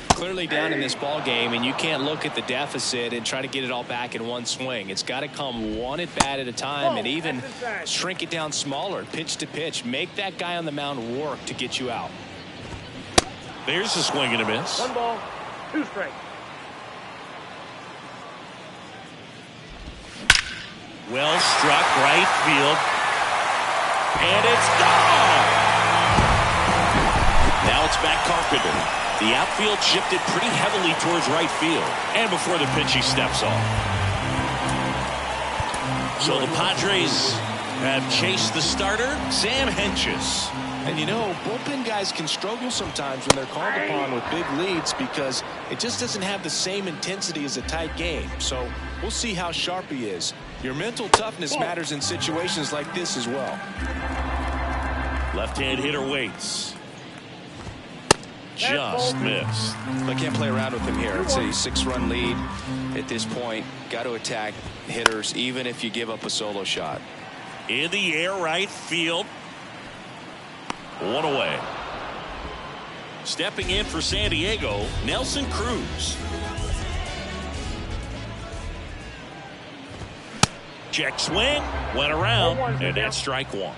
Clearly down in this ball game, and you can't look at the deficit and try to get it all back in one swing. It's got to come one at bat at a time, and even shrink it down smaller, pitch to pitch. Make that guy on the mound work to get you out. There's a swing and a miss. 1 ball, 2 strikes. Well struck, right field, and it's gone. Now it's back Carpenter. The outfield shifted pretty heavily towards right field, and before the pitch he steps off. So the Padres have chased the starter, Sam Hentges. And you know, bullpen guys can struggle sometimes when they're called upon with big leads because it just doesn't have the same intensity as a tight game. So we'll see how sharp he is. Your mental toughness matters in situations like this as well. Left-hand hitter waits. Just missed. I can't play around with him here. It's a 6-run lead at this point. Got to attack hitters even if you give up a solo shot. In the air, right field. 1 away. Stepping in for San Diego, Nelson Cruz. Check swing, went around, and that's strike 1.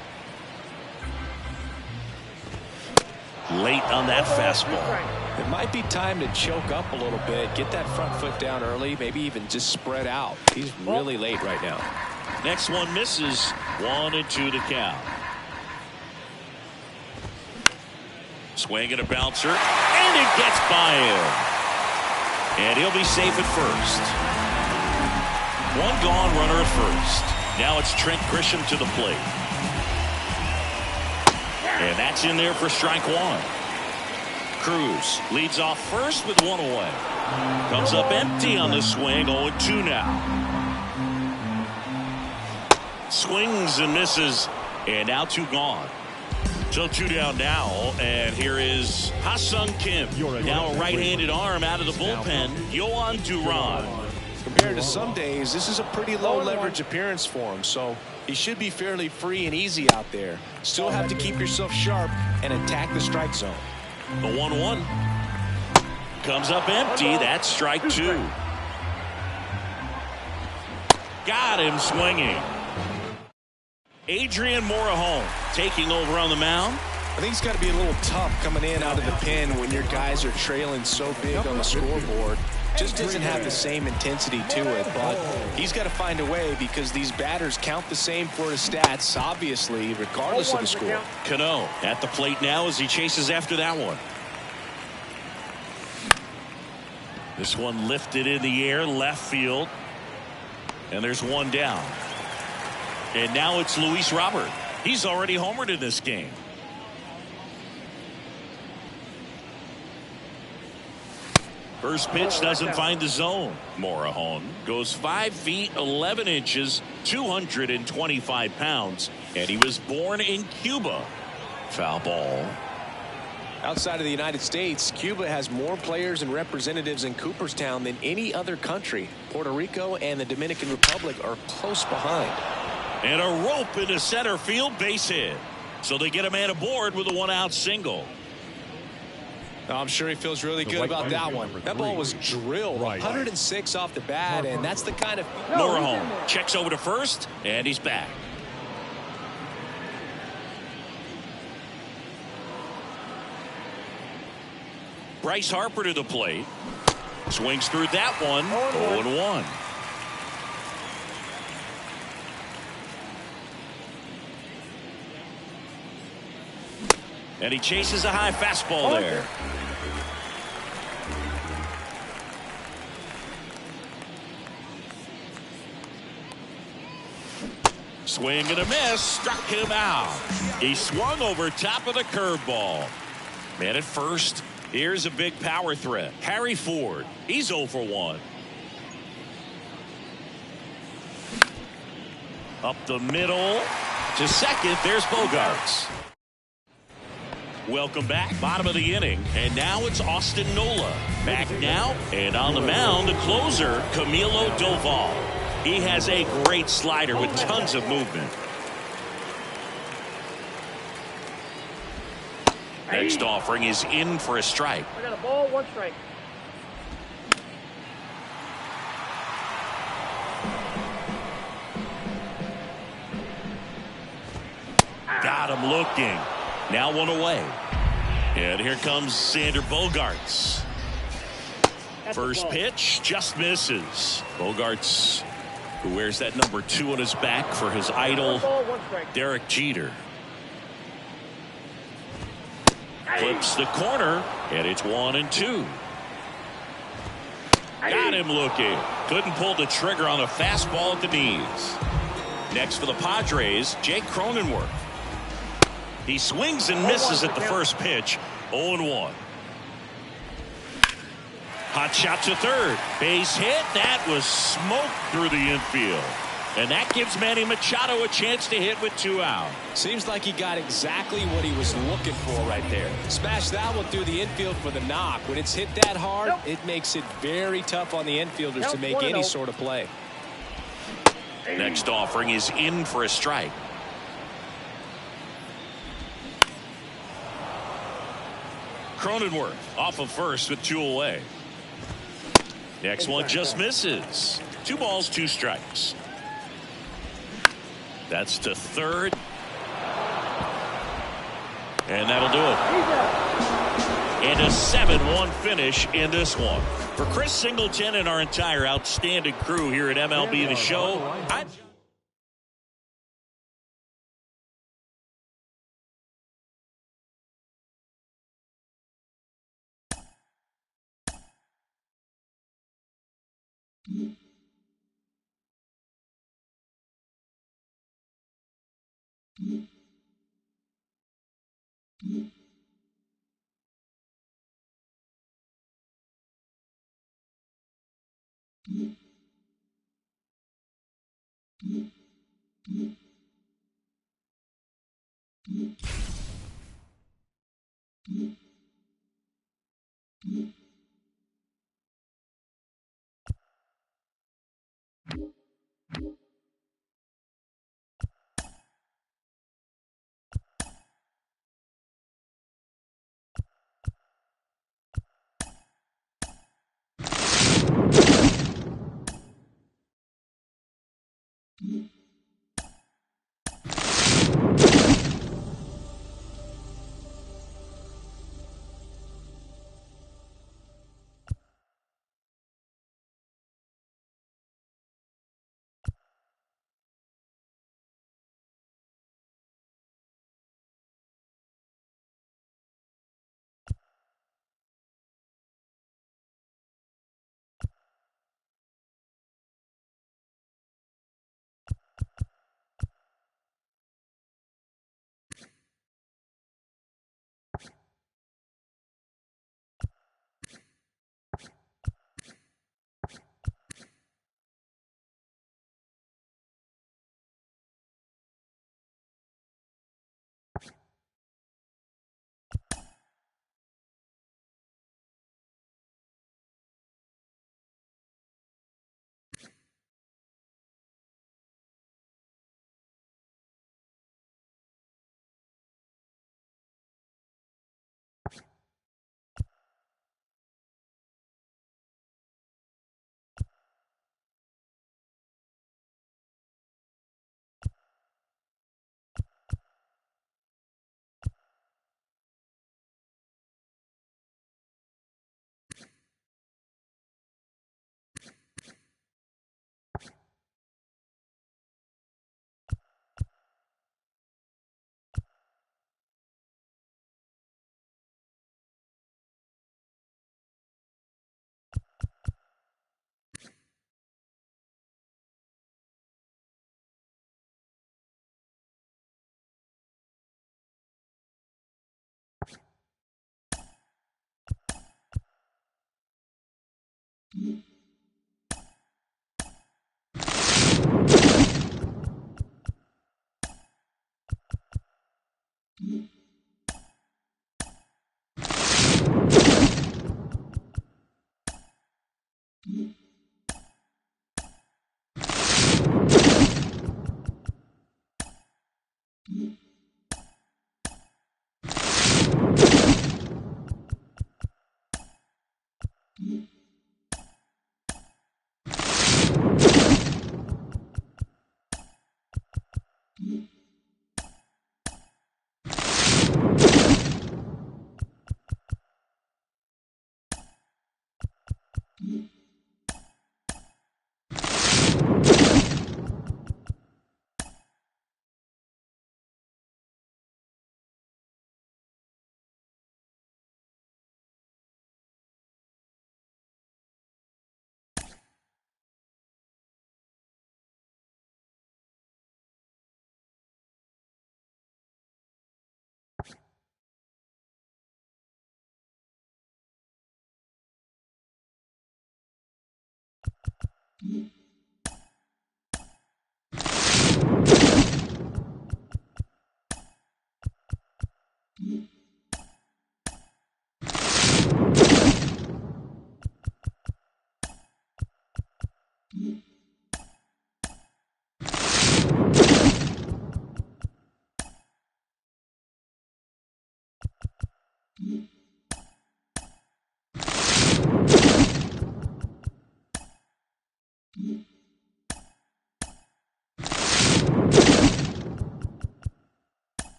Late on that fastball. It might be time to choke up a little bit, get that front foot down early, maybe even just spread out. He's really late right now. Next one misses. 1-2 to count. Swing and a bouncer, and it gets by him. And he'll be safe at first. 1 gone, runner at first. Now it's Trent Grisham to the plate. And that's in there for strike 1. Cruz leads off first with 1 away. Comes up empty on the swing. 0-2 now. Swings and misses. And now 2 gone. So 2 down now, and here is Ha-Sung Kim. Now a right-handed arm out of the bullpen. Yohan Duran. Compared to some days, this is a pretty low leverage appearance for him, so he should be fairly free and easy out there. Still have to keep yourself sharp and attack the strike zone. The 1-1 comes up empty. That's strike 2. Got him swinging. Adrian Morejon taking over on the mound. I think it's got to be a little tough coming in out of the pen when your guys are trailing so big on the scoreboard. Just doesn't have the same intensity to it, but he's got to find a way because these batters count the same for his stats, obviously, regardless of the score. Cano at the plate now as he chases after that one. This one lifted in the air, left field. And there's 1 down. And now it's Luis Robert. He's already homered in this game. First pitch doesn't find the zone. Morejon goes 5 feet 11 inches, 225 pounds, and he was born in Cuba. Foul ball. Outside of the United States, Cuba has more players and representatives in Cooperstown than any other country. Puerto Rico and the Dominican Republic are close behind. And a rope into center field, base hit. So they get a man aboard with a 1-out single. I'm sure he feels really good about that one. That ball was drilled 106 off the bat, and that's the kind of... Morejon checks over to first, and he's back. Bryce Harper to the plate. Swings through that one. 0-1. And he chases a high fastball there. Swing and a miss. Struck him out. He swung over top of the curveball. Man at first. Here's a big power threat. Harry Ford. He's 0 for 1. Up the middle to second. There's Bogarts. Welcome back. Bottom of the inning. And now it's Austin Nola. Back now. And on the mound, the closer, Camilo Doval. He has a great slider with tons of movement. Next offering is in for a strike. I got a ball, 1 strike. Got him looking. Now 1 away. And here comes Sander Bogarts. First pitch just misses. Bogarts, who wears that number 2 on his back for his idol, Derek Jeter. Flips the corner, and it's 1-2. Got him looking. Couldn't pull the trigger on a fastball at the knees. Next for the Padres, Jake Cronenworth. He swings and misses at the first pitch. 0-1. Hot shot to third. Base hit. That was smoked through the infield. And that gives Manny Machado a chance to hit with 2 out. Seems like he got exactly what he was looking for right there. Smash that one through the infield for the knock. When it's hit that hard, it makes it very tough on the infielders to make any sort of play. Next offering is in for a strike. Cronenworth off of first with 2 away. Next one just misses. 2 balls, 2 strikes. That's to third. And that'll do it. And a 7-1 finish in this one. For Chris Singleton and our entire outstanding crew here at MLB The Show,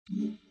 Granderson.